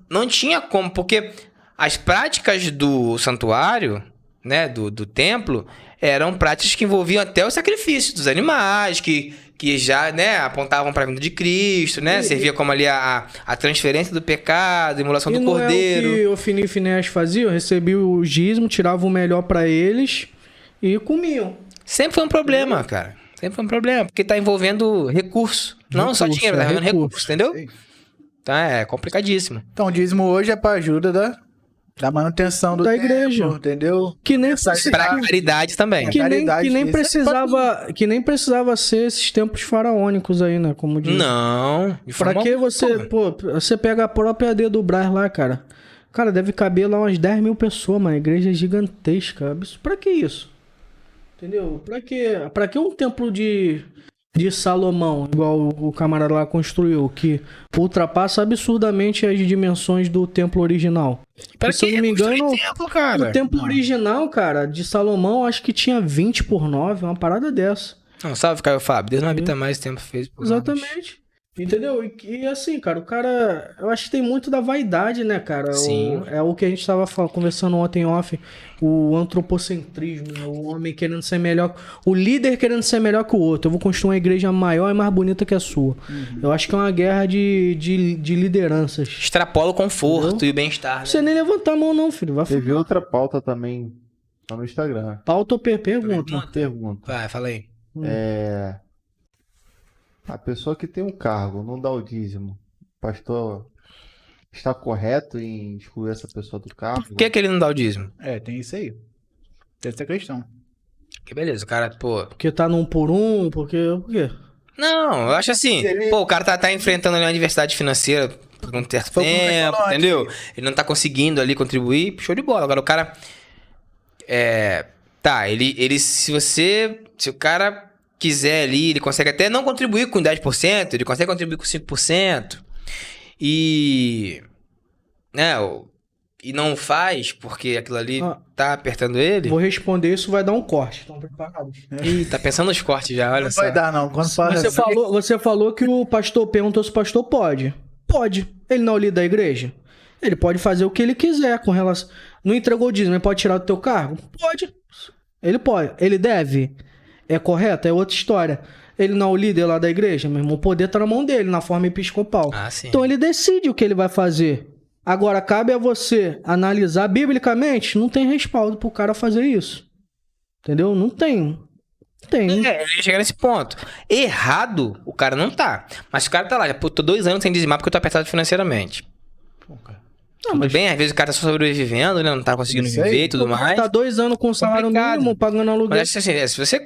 Não tinha como, porque as práticas do santuário, né, do templo, eram práticas que envolviam até o sacrifício dos animais, que já, né, apontavam para a vinda de Cristo, né, servia como ali a transferência do pecado, a imolação do cordeiro. E o que o Finéas fazia? Recebia o dízimo, tirava o melhor para eles e comiam. Sempre foi um problema, cara. Sempre foi um problema, porque tá envolvendo recurso. Não só dinheiro, tá envolvendo recurso, entendeu? Então é complicadíssimo. Então o dízimo hoje é para ajuda da manutenção da igreja, entendeu? Que nem para caridade também. Que nem precisava ser esses tempos faraônicos aí, né? Como diz. Não. Pra que você pega a própria D do Brás lá, cara? Cara, deve caber lá umas 10 mil pessoas, mano. A igreja é gigantesca. Pra que isso? Entendeu? Pra que um templo de Salomão, igual o camarada lá construiu, que ultrapassa absurdamente as dimensões do templo original? Se eu não me engano, o templo original, cara, de Salomão, acho que tinha 20x9, uma parada dessa. Não, salve, Caio Fábio. Deus não habita mais tempo fez por Exatamente. Entendeu? E assim, cara, o cara... Eu acho que tem muito da vaidade, né, cara? Sim. É o que a gente tava conversando ontem off. O antropocentrismo, né? O homem querendo ser melhor... O líder querendo ser melhor que o outro. Eu vou construir uma igreja maior e mais bonita que a sua. Eu acho que é uma guerra de lideranças. Extrapola o conforto, entendeu? E o bem-estar. Não precisa nem levantar a mão não, filho. Teve outra pauta também lá no Instagram. Pauta ou pergunta? Pergunta. Vai, fala aí. A pessoa que tem um cargo não dá o dízimo. O pastor está correto em excluir essa pessoa do cargo? Por que ele não dá o dízimo? Tem isso aí. Tem essa questão. Que beleza, o cara, pô... Porque tá num por um, por quê? Não, eu acho assim, o cara tá enfrentando ali uma adversidade financeira por um certo tempo, entendeu? Ele não tá conseguindo ali contribuir, show de bola. Agora o cara... Se o cara quiser ali, ele consegue até não contribuir com 10%, ele consegue contribuir com 5%. E não faz porque aquilo ali tá apertando ele. Vou responder, isso vai dar um corte. Estão preparados? Ih, tá pensando nos cortes já, olha não só. Não vai dar não. Quando fala você falou que o pastor perguntou se o pastor pode. Pode. Ele não é o líder da igreja? Ele pode fazer o que ele quiser com relação... Não entregou o dízimo, ele pode tirar do teu cargo? Pode. Ele pode. Ele deve? É correto? É outra história. Ele não é o líder lá da igreja, meu irmão. O poder tá na mão dele, na forma episcopal. Sim. Então ele decide o que ele vai fazer. Agora, cabe a você analisar biblicamente, não tem respaldo pro cara fazer isso. Entendeu? Não tem. Ele ia chegar nesse ponto. Errado, o cara não tá. Mas o cara tá lá, já tô 2 anos sem dizimar porque eu tô apertado financeiramente. Tudo bem, às vezes o cara tá só sobrevivendo, né? Não tá conseguindo viver e tudo mais. Tá 2 anos com salário mínimo, pagando aluguel. Mas assim, se você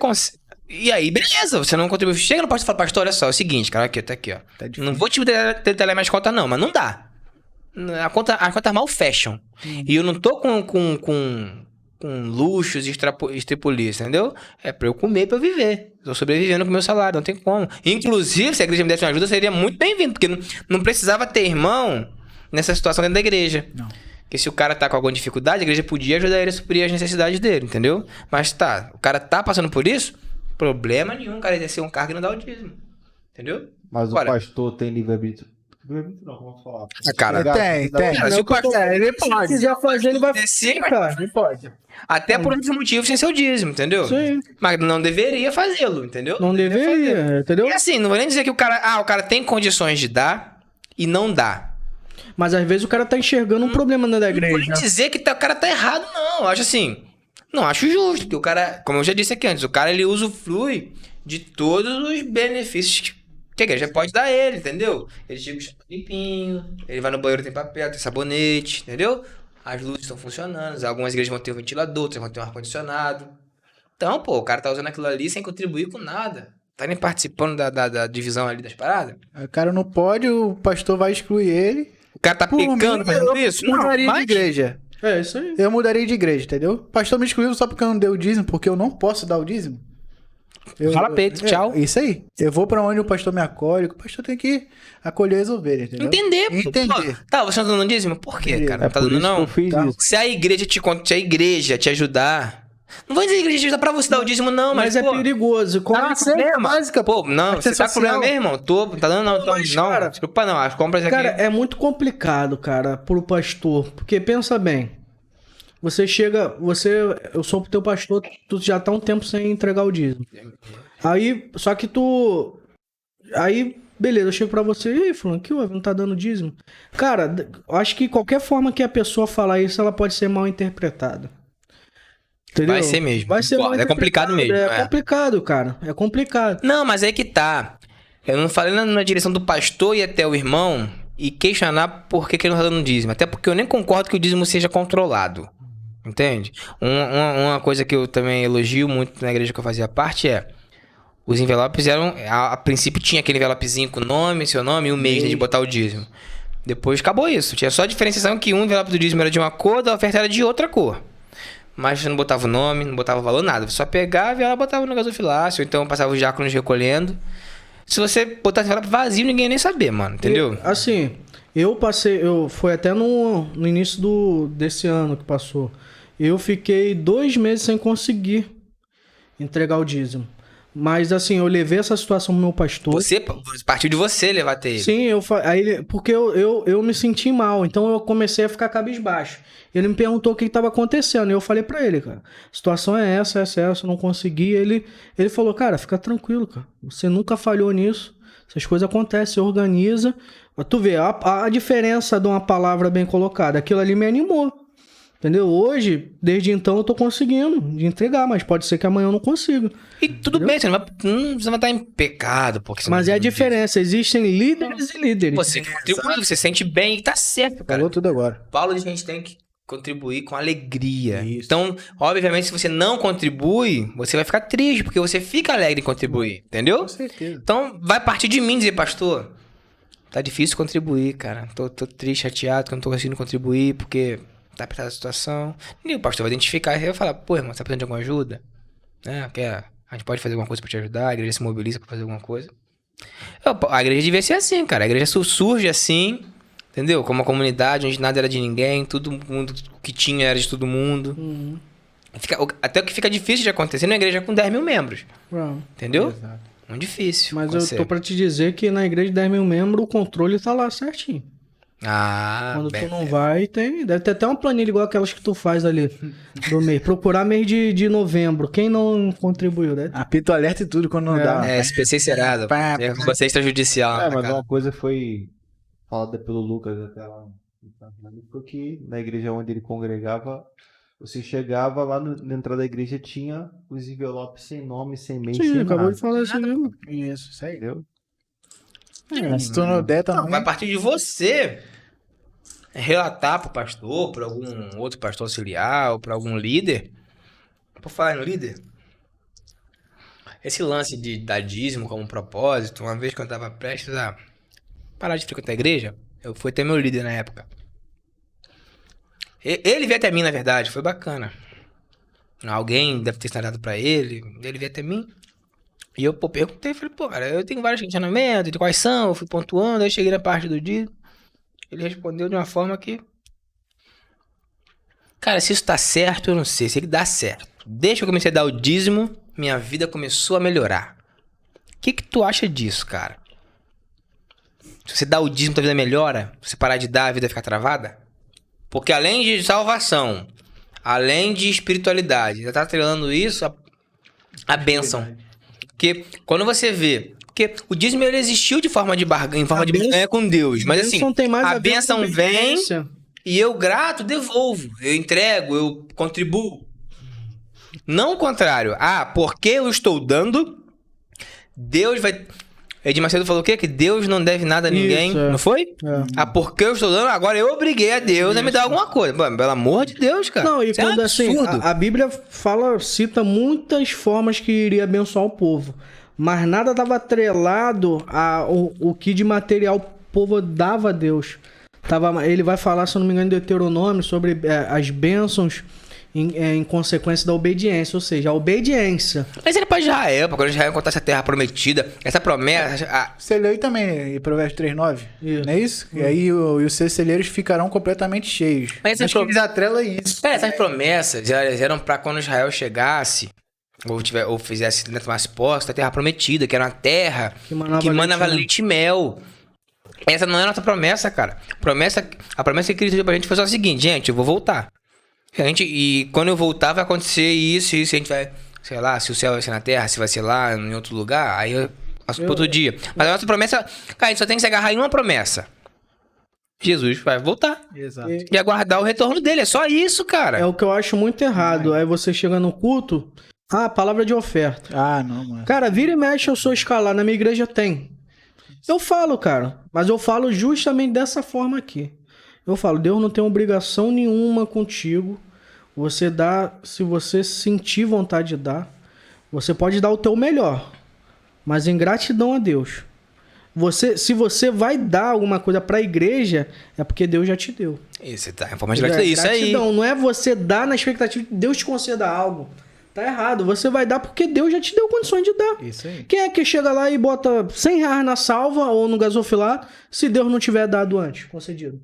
E aí, beleza, você não contribui. Chega no pastor e fala, pastor, olha só, é o seguinte, cara, tá aqui, ó. Não vou te detalhar mais conta não, mas não dá. A conta mal fecham. E eu não tô com luxos e estripulias, entendeu? É pra eu comer, pra eu viver. Tô sobrevivendo com o meu salário, não tem como. Inclusive, se a igreja me desse uma ajuda, seria muito bem-vindo, porque não precisava ter irmão nessa situação dentro da igreja. Não. Porque se o cara tá com alguma dificuldade, a igreja podia ajudar ele a suprir as necessidades dele, entendeu? Mas o cara tá passando por isso, problema nenhum, o cara exercer um cargo e não dar o dízimo. Entendeu? Mas o pastor tem livre-arbítrio. Livre-arbítrio não, vamos falar. Cara, tem. Se o pastor ele pode. Se quiser fazer, ele vai fazer, cara. Ele pode. Até por outros motivos sem seu dízimo, entendeu? Sim. Mas não deveria fazê-lo, entendeu? Não deveria, entendeu? E assim, não vou nem dizer que o cara tem condições de dar e não dá. Mas às vezes o cara tá enxergando um problema dentro da igreja. Não vou nem dizer que o cara tá errado, não. Eu acho assim, não acho justo. Porque o cara, como eu já disse aqui antes, o cara ele usufrui de todos os benefícios que a igreja pode dar a ele, entendeu? Ele chega limpinho, ele vai no banheiro, tem papel, tem sabonete, entendeu? As luzes estão funcionando, algumas igrejas vão ter um ventilador, outras vão ter um ar-condicionado. Então, o cara tá usando aquilo ali sem contribuir com nada. Tá nem participando da divisão ali das paradas? O cara não pode, o pastor vai excluir ele. O cara tá Por pecando mim, fazendo eu isso? mudaria de mas... igreja. É, isso aí. Eu mudaria de igreja, entendeu? O pastor me excluiu só porque eu não dei o dízimo, porque eu não posso dar o dízimo. Fala peito, tchau. Isso aí. Eu vou pra onde o pastor me acolhe, o pastor tem que acolher as ovelhas, entendeu? Entender, pô. Entender. Pô, tá, você não tá dando dízimo? Por quê, cara? Não tá por dando, isso que não? eu fiz Tá. isso. Se a igreja te ajudar... Não vou dizer a igreja te ajudar pra você dar o dízimo, não, Mas é pô, perigoso. Como Tá é com problema. básica, Pô, não, Pode ser você tá com problema social. mesmo, irmão? Tá dando, não, Mas, não, cara, desculpa não, as compras aqui... Cara, é muito complicado, cara, pro pastor. Porque pensa bem. Você chega, eu sou teu pastor, tu já tá um tempo sem entregar o dízimo. Aí, só que aí, beleza, eu chego pra você, e aí, fulano, que houve? Não tá dando dízimo? Cara, eu acho que qualquer forma que a pessoa falar isso, ela pode ser mal interpretada. Entendeu? Vai ser mesmo. Vai ser mal É complicado mesmo. É complicado, cara. É complicado. Não, mas aí que tá. Eu não falei na direção do pastor e até o irmão e questionar por que ele não tá dando dízimo. Até porque eu nem concordo que o dízimo seja controlado. Entende? Uma coisa que eu também elogio muito na igreja que eu fazia parte é... Os envelopes eram... A princípio tinha aquele envelopezinho com o nome, seu nome e o mês, né, de botar o dízimo. Depois acabou isso. Tinha só a diferenciação que um envelope do dízimo era de uma cor, da oferta era de outra cor. Mas você não botava o nome, não botava o valor, nada. Você só pegava e ela botava no gasofilácio, ou então passava os diáconos recolhendo. Se você botasse o envelope vazio, ninguém ia nem saber, mano. Entendeu? Assim, foi até no início desse ano que passou. Eu fiquei 2 meses sem conseguir entregar o dízimo. Mas assim, eu levei essa situação pro meu pastor. Você partiu de você levar até ele. Sim, porque eu me senti mal, então eu comecei a ficar cabisbaixo. Ele me perguntou o que estava acontecendo, e eu falei pra ele, cara, a situação é essa, eu não consegui. Ele falou, cara, fica tranquilo, cara, você nunca falhou nisso, essas coisas acontecem, você organiza. Tu vê, a diferença de uma palavra bem colocada, aquilo ali me animou. Entendeu? Hoje, desde então, eu tô conseguindo de entregar, mas pode ser que amanhã eu não consiga. E tudo bem, você não vai estar em pecado. Porque você Mas não é a diferença, existem líderes e líderes. Você contribui, você sente bem e tá certo, cara. Falou tudo agora. Paulo diz que a gente tem que contribuir com alegria. Isso. Então, obviamente, se você não contribui, você vai ficar triste, porque você fica alegre em contribuir, entendeu? Com certeza. Então, vai partir de mim dizer, pastor, tá difícil contribuir, cara. Tô triste, chateado, que eu não tô conseguindo contribuir, porque tá apertada a situação. E o pastor vai identificar e vai falar, pô, irmão, você tá precisando de alguma ajuda? A gente pode fazer alguma coisa pra te ajudar, a igreja se mobiliza pra fazer alguma coisa. A igreja devia ser assim, cara. A igreja surge assim, entendeu? Como uma comunidade onde nada era de ninguém, todo mundo que tinha era de todo mundo. Uhum. Até o que fica difícil de acontecer na igreja com 10 mil membros. Não. Entendeu? Exato. Muito difícil. Mas acontecer. eu tô pra te dizer que na igreja de 10 mil membros o controle tá lá certinho. Quando tu não vai, deve ter até uma planilha igual aquelas que tu faz ali do mês. Procurar mês de novembro. Quem não contribuiu, né? Apito alerta e tudo quando não dá. SPC Cerado. Você é extrajudicial. Mas uma coisa foi falada pelo Lucas até lá, foi que na igreja onde ele congregava, você chegava lá na entrada da igreja, tinha os envelopes sem nome, sem mês, Sim, sem acabou nada. de falar isso mesmo. Isso aí. Entendeu? Se tu não der também. Não, vai partir de você relatar pro pastor, pra algum outro pastor auxiliar ou pra algum líder. Por falar em líder, esse lance de dar dízimo como propósito, uma vez que eu tava prestes a parar de frequentar a igreja, eu fui até meu líder na época. Ele veio até mim, na verdade, foi bacana. Alguém deve ter ensinado pra ele veio até mim. E eu perguntei, falei, cara, eu tenho vários questionamentos, de quais são, eu fui pontuando, aí cheguei na parte do dízimo. Ele respondeu de uma forma que... Cara, se isso tá certo, eu não sei. Se ele dá certo. Desde que eu comecei a dar o dízimo, minha vida começou a melhorar. O que tu acha disso, cara? Se você dá o dízimo, tua vida melhora? Se você parar de dar, a vida fica travada? Porque além de salvação, além de espiritualidade, já tá atrelando isso a bênção. Porque quando você vê... Porque o dízimo ele existiu de forma de barganha, em forma de barganha com Deus. Mas assim, a bênção vem e eu grato devolvo. Eu entrego, eu contribuo. Não o contrário. Porque eu estou dando, Deus vai... Edir Macedo falou o quê? Que Deus não deve nada a ninguém. Isso, não foi? Porque eu estou dando, agora eu obriguei a Deus a me dar alguma coisa. Pelo amor de Deus, cara. Não, e isso quando é assim, a Bíblia cita muitas formas que iria abençoar o povo. mas nada estava atrelado o que de material o povo dava a Deus. Ele vai falar, se eu não me engano, em Deuteronômio, sobre as bênçãos em consequência da obediência, ou seja, a obediência. Mas ele para Israel, para quando Israel encontrasse a terra prometida, essa promessa... Você leu aí também, em Provérbios 3:9, não é isso? E aí os seus celeiros ficarão completamente cheios. Mas acho que eles atrelam isso. Essas promessas eram para quando Israel chegasse, ou fizesse, né, tomasse posse da terra prometida, que era uma terra que manava leite e mel. Essa não é a nossa promessa, cara. A promessa que Cristo deu pra gente foi só a seguinte: gente, eu vou voltar. E quando eu voltar vai acontecer isso, a gente vai, sei lá, se o céu vai ser na terra, se vai ser lá em outro lugar, aí eu passo pro outro dia. Mas a nossa promessa, cara, a gente só tem que se agarrar em uma promessa: Jesus vai voltar. Exato. E aguardar o retorno dele, é só isso, cara. É o que eu acho muito errado. Aí você chega no culto, palavra de oferta. Não, mano. Cara, vira e mexe, eu sou escalar, na minha igreja tem. Eu falo, cara, mas eu falo justamente dessa forma aqui. Eu falo, Deus não tem obrigação nenhuma contigo. Você dá, se você sentir vontade de dar, você pode dar o teu melhor, mas em gratidão a Deus. Se você vai dar alguma coisa pra igreja, é porque Deus já te deu. Isso, tá, em forma de gratidão, isso aí. Gratidão, não é você dar na expectativa que Deus te conceda algo. Tá errado, você vai dar porque Deus já te deu condições de dar. Isso aí. Quem é que chega lá e bota R$100 na salva ou no gasofilato se Deus não tiver dado antes, concedido?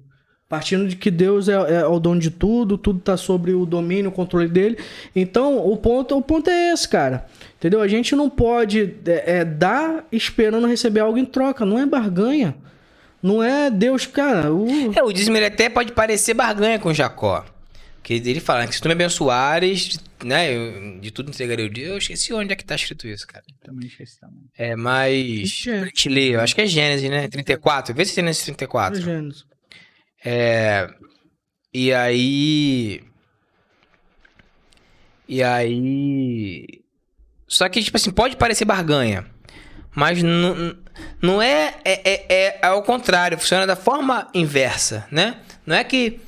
Partindo de que Deus é o dono de tudo tá sobre o domínio, o controle dele. Então, o ponto é esse, cara. Entendeu? A gente não pode dar esperando receber algo em troca. Não é barganha. Não é Deus, cara. O dízimo ele até pode parecer barganha com Jacó. Porque ele fala que se tu me abençoares, né, de tudo entregarei o dia. Eu esqueci onde é que tá escrito isso, cara. Também esqueci também. Mas... Pra gente ler, eu acho que é Gênesis, né? 34. Vê se é Gênesis 34. É Gênesis. E aí... Só que, tipo assim, pode parecer barganha. Mas não é ao contrário. Funciona da forma inversa, né? Não é que...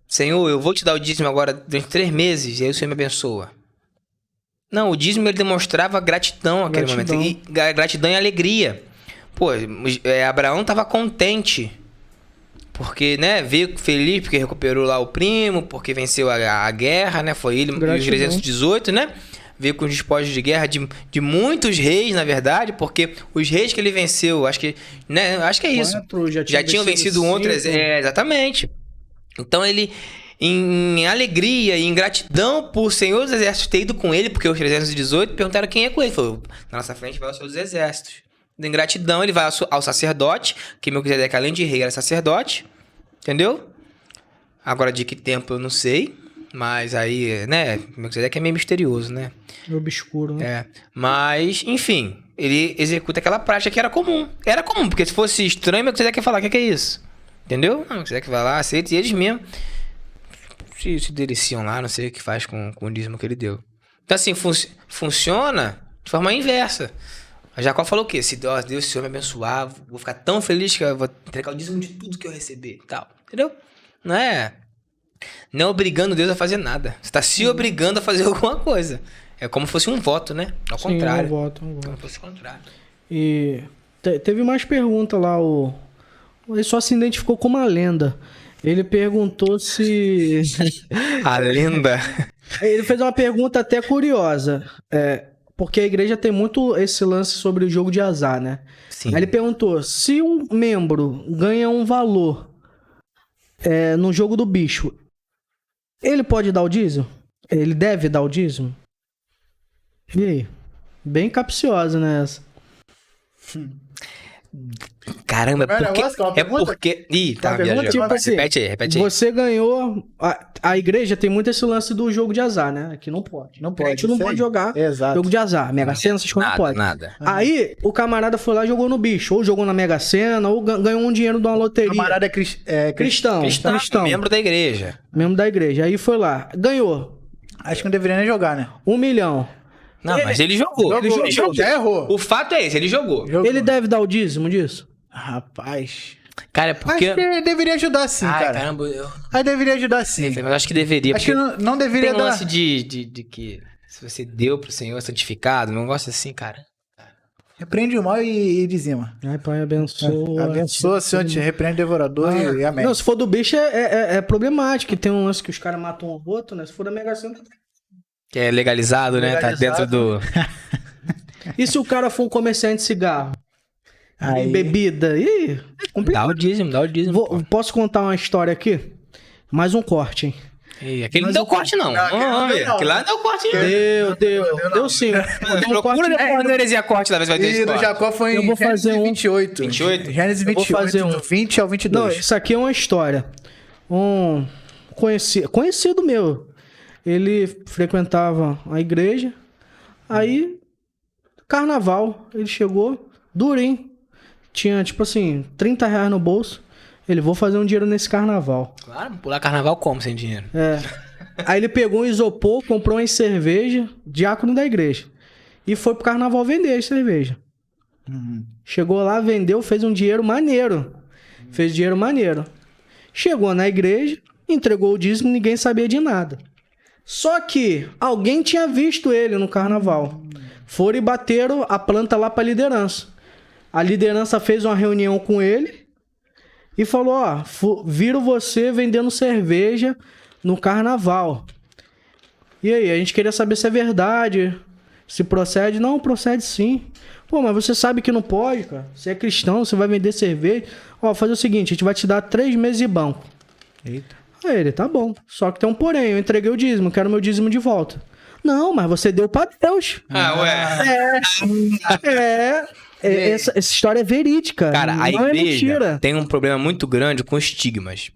Senhor, eu vou te dar o dízimo agora durante 3 meses e aí o Senhor me abençoa. Não, o dízimo ele demonstrava gratidão naquele momento. Gratidão e alegria. Pô, Abraão estava contente. Porque, né, veio feliz porque recuperou lá o primo, porque venceu a guerra, né? Foi ele e os 318, né? Veio com os despojos de guerra de muitos reis, na verdade, porque os reis que ele venceu, acho que é isso. Já tinham vencido um outro exército. Exatamente. Então ele, em alegria e em gratidão por Senhor dos Exércitos ter ido com ele, porque os 318 perguntaram quem é com ele. Ele falou, na nossa frente vai o Senhor dos Exércitos. Em gratidão ele vai ao sacerdote, que Melquisedeque além de rei era sacerdote, entendeu? Agora de que tempo eu não sei, mas aí, né, Melquisedeque é meio misterioso, né? Obscuro, né? Mas, enfim, ele executa aquela prática que era comum. Era comum, porque se fosse estranho, Melquisedeque ia falar, o que é isso? Entendeu? Não, quiser que vai lá, aceita. E eles mesmo se deliciam lá, não sei o que faz com o dízimo que ele deu. Então, assim, funciona de forma inversa. A Jacó falou o quê? Se Deus, se o Senhor me abençoar, vou ficar tão feliz que eu vou entregar o dízimo de tudo que eu receber e tal. Entendeu? Não é obrigando Deus a fazer nada. Você está se obrigando a fazer alguma coisa. É como se fosse um voto, né? Ao contrário. Um voto. Como se fosse o contrário. E teve mais perguntas lá, ele só se identificou como uma lenda. Ele perguntou se... A lenda? Ele fez uma pergunta até curiosa. Porque a igreja tem muito esse lance sobre o jogo de azar, né? Sim. Aí ele perguntou, se um membro ganha um valor no jogo do bicho, ele pode dar o dízimo? Ele deve dar o dízimo? E aí? Bem capciosa, né, essa? Caramba, é porque... Ih, tá viajando. Tipo assim, repete aí. Você ganhou... A igreja tem muito esse lance do jogo de azar, né? Que não pode. Não pode. A gente não pode jogar jogo de azar. Mega Sena, essas coisas não pode. Nada. Aí, o camarada foi lá e jogou no bicho. Ou jogou na Mega Sena, ou ganhou um dinheiro de uma loteria. O camarada é cristão. Membro da igreja. Membro da igreja. Aí foi lá. Ganhou. Acho que não deveria nem jogar, né? 1 milhão. Não, mas ele jogou. Ele jogou. Já errou. O fato é esse, ele jogou. Ele deve dar o dízimo disso? Rapaz... Cara, porque... Acho que deveria ajudar sim, cara. Caramba, Aí deveria ajudar sim. Mas acho que deveria. Acho que não deveria tem um dar... lance de que se você deu pro Senhor santificado, um negócio assim, cara. Repreende o mal e dizima. Ai, Pai, abençoa. Abençoa, Senhor, te repreende o devorador e amém. Não, se for do bicho é problemático. Que tem um lance que os caras matam um ao outro, né? Se for da Mega Sena... Que é legalizado, né? Tá dentro do... E se o cara for um comerciante de cigarro? Aí- E bebida? Ih, é complicado. Dá o dízimo. pô. Posso contar uma história aqui? Mais um corte, hein? Ih, aquele não deu corte, não. Vamos ver. Aquele lá não deu corte, não. Deu sim. Deu um corte. Procura depois do Heresia Corte, lá, ver se vai ter E esse do corte. Jacó foi Eu em vou fazer Gênesis um- 28. 28? Gênesis Eu vou 28, fazer um- do 20 ao 22. Não, isso aqui é uma história. Um conhecido meu. Ele frequentava a igreja. Aí, carnaval, ele chegou durinho. Tinha, tipo assim, R$30 no bolso. Ele, vou fazer um dinheiro nesse carnaval. Claro, pular carnaval como sem dinheiro? É. Aí ele pegou um isopor, comprou uma cerveja, diácono da igreja. E foi pro carnaval vender as cerveja. Chegou lá, vendeu, fez um dinheiro maneiro. Chegou na igreja, entregou o dízimo, ninguém sabia de nada. Só que alguém tinha visto ele no carnaval. Foram e bateram a planta lá pra liderança. A liderança fez uma reunião com ele e falou, ó, viram você vendendo cerveja no carnaval. E aí, a gente queria saber se é verdade, se procede. Não, procede sim. Pô, mas você sabe que não pode, cara. Você é cristão, você vai vender cerveja. Ó, fazer o seguinte, a gente vai te dar 3 meses de banco. Eita. Aí ele, tá bom. Só que tem um porém, eu entreguei o dízimo, quero meu dízimo de volta. Não, mas você deu pra Deus. Essa história é verídica. Cara, a não é igreja mentira. tem um problema muito grande com estigmas.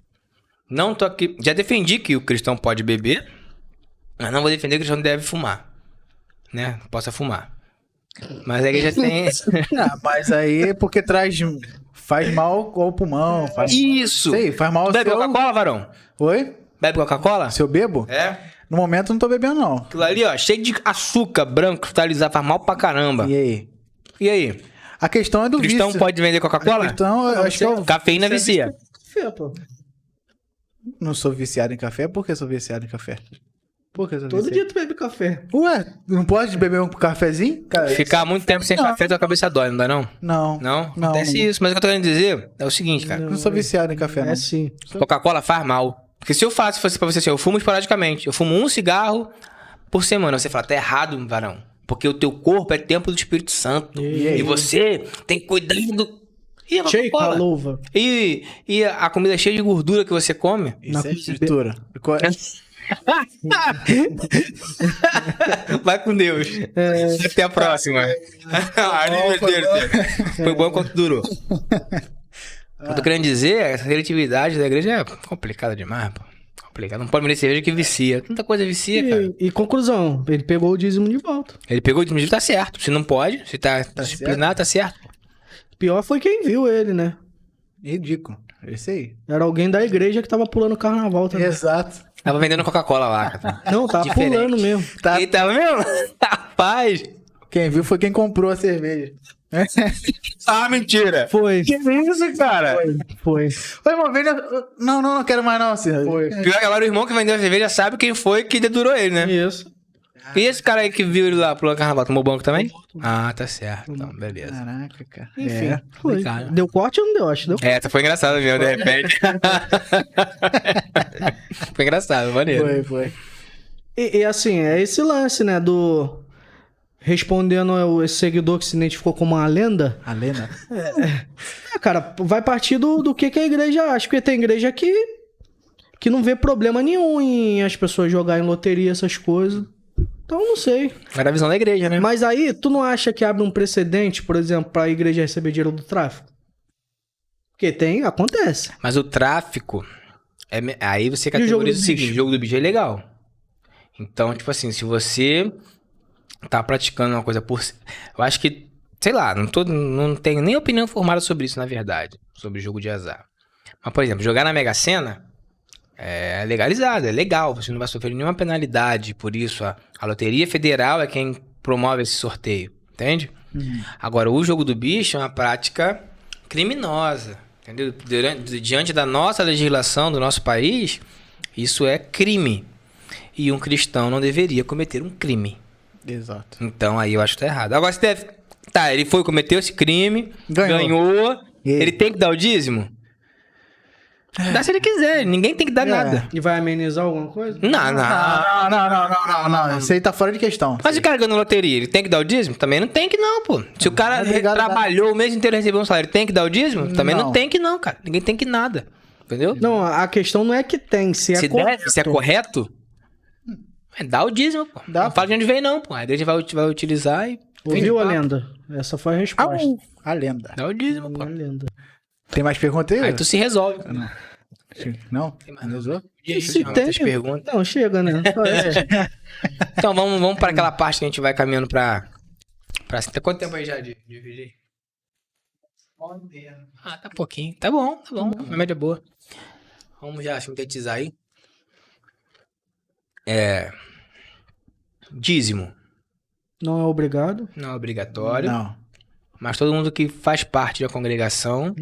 Não tô aqui... Já defendi que o cristão pode beber, mas não vou defender que o cristão não deve fumar. Né? Possa fumar. Mas a igreja tem... Ah, mas aí é porque faz mal ao pulmão. Isso! Sei, faz mal ao Bebe seu... Coca-Cola, varão? Oi? Bebe Coca-Cola? Se eu bebo? É. No momento eu não tô bebendo, não. Aquilo ali, ó, cheio de açúcar branco, cristalizado, faz mal pra caramba. E aí? E aí? A questão é do Cristão vício. pode vender A Coca-Cola? questão, eu acho que eu Cafeína vicia. Pô. não sou viciado em café. Por que sou viciado em café? Por que eu sou Todo viciado? dia tu bebe café. Ué, não pode beber um cafezinho? Cara, Ficar muito tempo sem café, tua cabeça dói, não dá não? Não. Não? Não. Acontece isso, mas o que eu tô querendo dizer é o seguinte, cara. Não sou viciado em café, não. É sim. Coca-Cola faz mal. Porque se eu fosse pra você assim, eu fumo esporadicamente. Eu fumo um cigarro por semana. Você fala, tá errado, varão. Porque o teu corpo é templo do Espírito Santo. E você tem que cuidar do... E a Shake a Coca-Cola? louva. E a comida cheia de gordura que você come? Isso é escritura. Vai com Deus. Até a próxima. Foi bom enquanto durou. O que eu tô querendo dizer é que essa seletividade da igreja é complicada demais, pô. Complicado. Não pode vender cerveja que vicia. Tanta coisa vicia, cara. E conclusão, ele pegou o dízimo de volta. Ele pegou o dízimo, tá certo. Se não pode, se tá disciplinado, tá certo. Pior foi quem viu ele, né? Ridículo. Esse aí. Era alguém da igreja que tava pulando carnaval também. Exato. Tava vendendo Coca-Cola lá, cara. Não, tava Diferente. pulando mesmo. E tava mesmo? Rapaz. Quem viu foi quem comprou a cerveja. Ah, mentira. Foi. Que isso, cara? Foi. Oi, uma vez... Não quero mais não, senhor. Foi. Pior que agora o irmão que vendeu a cerveja sabe quem foi que dedurou ele, né? Isso. E esse cara aí que viu ele lá pulando carnaval, tomou banco também? Ah, tá certo. Então, beleza. Caraca, cara. Enfim, É. foi. complicado. Deu corte ou não deu? Acho que deu. Essa foi engraçada mesmo, de repente. Foi engraçado, maneiro. Foi. E assim, é esse lance, né? Do. Respondendo esse seguidor que se identificou como uma lenda. A Lena. Cara, vai partir do que a igreja acha. Porque tem igreja que não vê problema nenhum em as pessoas jogarem loteria, essas coisas. Então, não sei. Era a visão da igreja, né? Mas aí, tu não acha que abre um precedente, por exemplo, pra igreja receber dinheiro do tráfico? Porque acontece. Mas o tráfico... Aí você E o jogo categoriza do o seguinte, bicho? o jogo do bicho é legal. Então, tipo assim, se você tá praticando uma coisa por... Eu acho que, sei lá, não tenho nem opinião formada sobre isso, na verdade. Sobre jogo de azar. Mas, por exemplo, jogar na Mega Sena é legalizado, é legal. Você não vai sofrer nenhuma penalidade por isso. A Loteria Federal é quem promove esse sorteio, entende? Agora, o jogo do bicho é uma prática criminosa, entendeu? Diante da nossa legislação do nosso país, isso é crime. E um cristão não deveria cometer um crime. Exato. Então, aí eu acho que tá errado. Agora, se Tá, ele cometeu esse crime, ganhou. Ele tem que dar o dízimo? Dá se ele quiser, ninguém tem que dar nada. E vai amenizar alguma coisa? Não. Isso aí tá fora de questão. Mas o cara ganhou na loteria, ele tem que dar o dízimo? Também não tem que não, pô. Se o cara trabalhou o mês inteiro e recebeu um salário, ele tem que dar o dízimo? Também não tem que não, cara. Ninguém tem que nada. Entendeu? Não, a questão não é que tem, se é correto. Se é correto, dá o dízimo, pô. Não fala de onde vem não, pô. A igreja vai utilizar e... Ouviu a lenda? Essa foi a resposta. A lenda. Dá o dízimo, pô. A lenda. Tem mais perguntas aí? Aí tu se resolve. Não? Tem mais Resolve? Se tem... perguntas. Não, chega, né? Então vamos para aquela parte que a gente vai caminhando pra... Tem quanto tempo aí já de vídeo aí? Ah, tá pouquinho. Tá bom. A média é boa. Vamos já sintetizar aí. Dízimo. Não é obrigado. Não é obrigatório. Não. Mas todo mundo que faz parte da congregação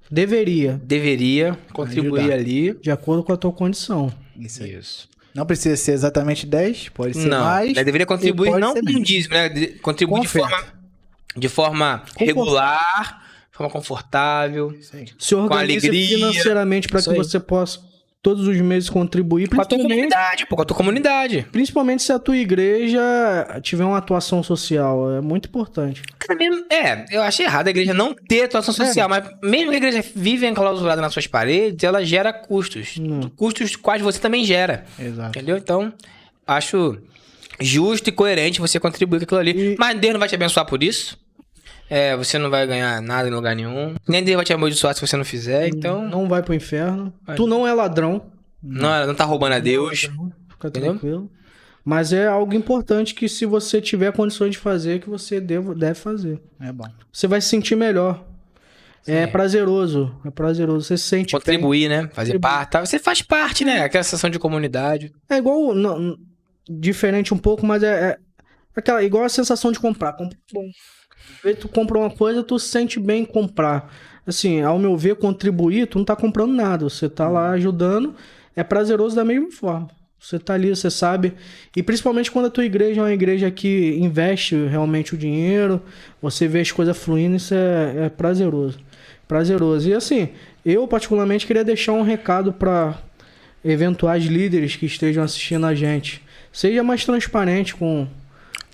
Deveria, deveria contribuir Ajudar. ali. de acordo com a tua condição. Isso aí. Isso. Não precisa ser exatamente 10, pode ser Não, mais. né, deveria contribuir pode não ser com menos. dízimo, né? Contribuir de forma regular, de forma confortável, Isso aí. Se organize alegria. financeiramente para que Isso aí. você possa todos os meses contribuir, com a tua comunidade, pô, com a tua comunidade. principalmente se a tua igreja tiver uma atuação social. É muito importante. Eu achei errado a igreja não ter atuação social, mas mesmo que a igreja vive enclausurada nas suas paredes, ela gera custos. Custos quais você também gera. Exato. Entendeu? Então, acho justo e coerente você contribuir com aquilo ali. Mas Deus não vai te abençoar por isso. Você não vai ganhar nada em lugar nenhum. Nem Deus vai te abençoar se você não fizer. Então, Não vai pro inferno. Tu não é ladrão. não tá roubando a Deus. Fica Entendeu? tranquilo. Mas é algo importante que se você tiver condições de fazer, que você deve fazer. É bom. Você vai se sentir melhor. É prazeroso. Você se sente bem. Contribuir, né? Fazer parte. Tá? Você faz parte, né? Aquela sensação de comunidade. É igual... diferente um pouco, mas aquela, igual a sensação de comprar. Bom, tu compra uma coisa, tu se sente bem em comprar. Assim, ao meu ver, contribuir, tu não tá comprando nada. Você tá lá ajudando, é prazeroso da mesma forma. Você tá ali, você sabe. E principalmente quando a tua igreja é uma igreja que investe realmente o dinheiro, você vê as coisas fluindo, isso é prazeroso. Prazeroso. E assim, eu particularmente queria deixar um recado para eventuais líderes que estejam assistindo a gente. Seja mais transparente com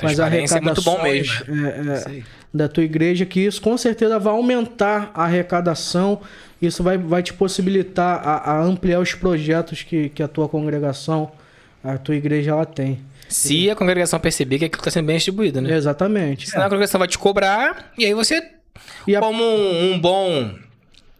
as Transparência é muito bom arrecadações mesmo, da tua igreja, que isso com certeza vai aumentar a arrecadação, isso vai te possibilitar a ampliar os projetos que a tua congregação, a tua igreja, ela tem. Se a congregação perceber que aquilo está sendo bem distribuído, né? Exatamente. Senão a congregação vai te cobrar e aí você, como um bom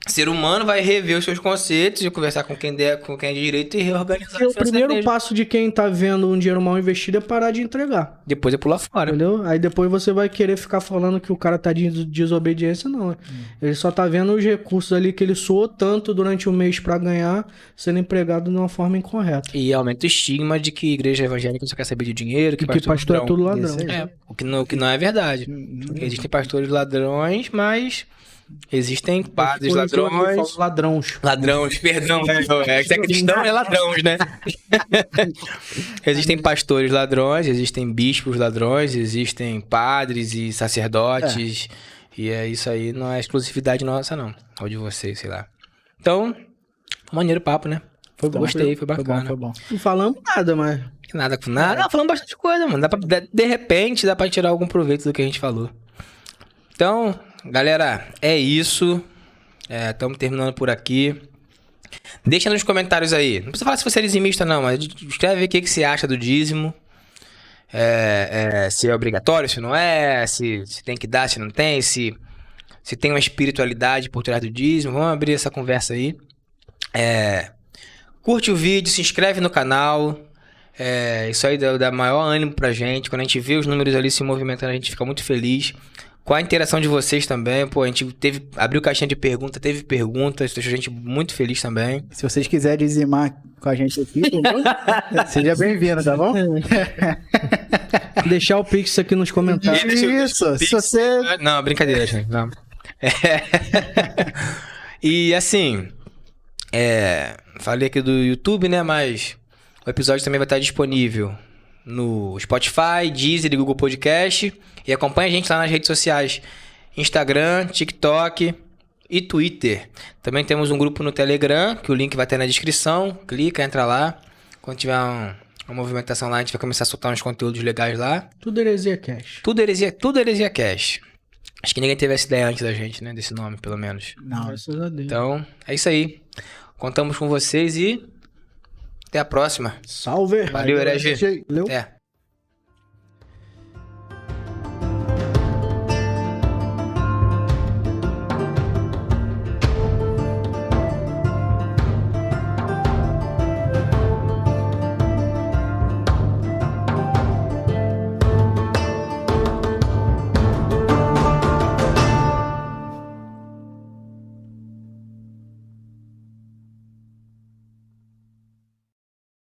ser humano, vai rever os seus conceitos e conversar com quem é de direito e reorganizar. O primeiro passo de quem tá vendo um dinheiro mal investido é parar de entregar. Depois é pular fora. Entendeu? Aí depois você vai querer ficar falando que o cara tá de desobediência, não. Ele só tá vendo os recursos ali que ele suou tanto durante o mês pra ganhar, sendo empregado de uma forma incorreta. E aumenta o estigma de que igreja evangélica só quer saber de dinheiro, que pastor é tudo ladrão. O que não é verdade. Porque existem pastores ladrões, mas existem padres ladrões. Ladrões, perdão. Se é cristão, é ladrões, né? Existem pastores ladrões, existem bispos ladrões, existem padres e sacerdotes. E isso aí não é exclusividade nossa, não. Ou de vocês, sei lá. Então, maneiro papo, né? Gostei, foi bacana. Foi bom. Não falamos nada, mas... Nada com nada. Não, falamos bastante coisa, mano. De repente, dá pra tirar algum proveito do que a gente falou. Então, galera, é isso. Estamos terminando por aqui. Deixa nos comentários aí. Não precisa falar se você é dizimista, não, mas escreve aí o que você acha do dízimo. Se é obrigatório, se não é, se tem que dar, se não tem, se tem uma espiritualidade por trás do dízimo. Vamos abrir essa conversa aí. Curte o vídeo, se inscreve no canal. Isso aí dá maior ânimo pra gente. Quando a gente vê os números ali se movimentando, a gente fica muito feliz. Com a interação de vocês também, pô, a gente abriu caixinha de perguntas, teve perguntas, deixou a gente muito feliz também. Se vocês quiserem dizimar com a gente aqui, seja bem-vindo, tá bom? Deixar o Pix aqui nos comentários. Isso, se você... Não, brincadeira, gente. Não. E assim, falei aqui do YouTube, né, mas o episódio também vai estar disponível no Spotify, Deezer e Google Podcast. E acompanha a gente lá nas redes sociais. Instagram, TikTok e Twitter. Também temos um grupo no Telegram, que o link vai ter na descrição. Clica, entra lá. Quando tiver uma movimentação lá, a gente vai começar a soltar uns conteúdos legais lá. Tudo Heresia Cash. Tudo Heresia Cash. Acho que ninguém teve essa ideia antes da gente, né? Desse nome, pelo menos. Não. Graças a Deus. Então, é isso aí. Contamos com vocês e até a próxima. Salve. Valeu, herege. Valeu. Até.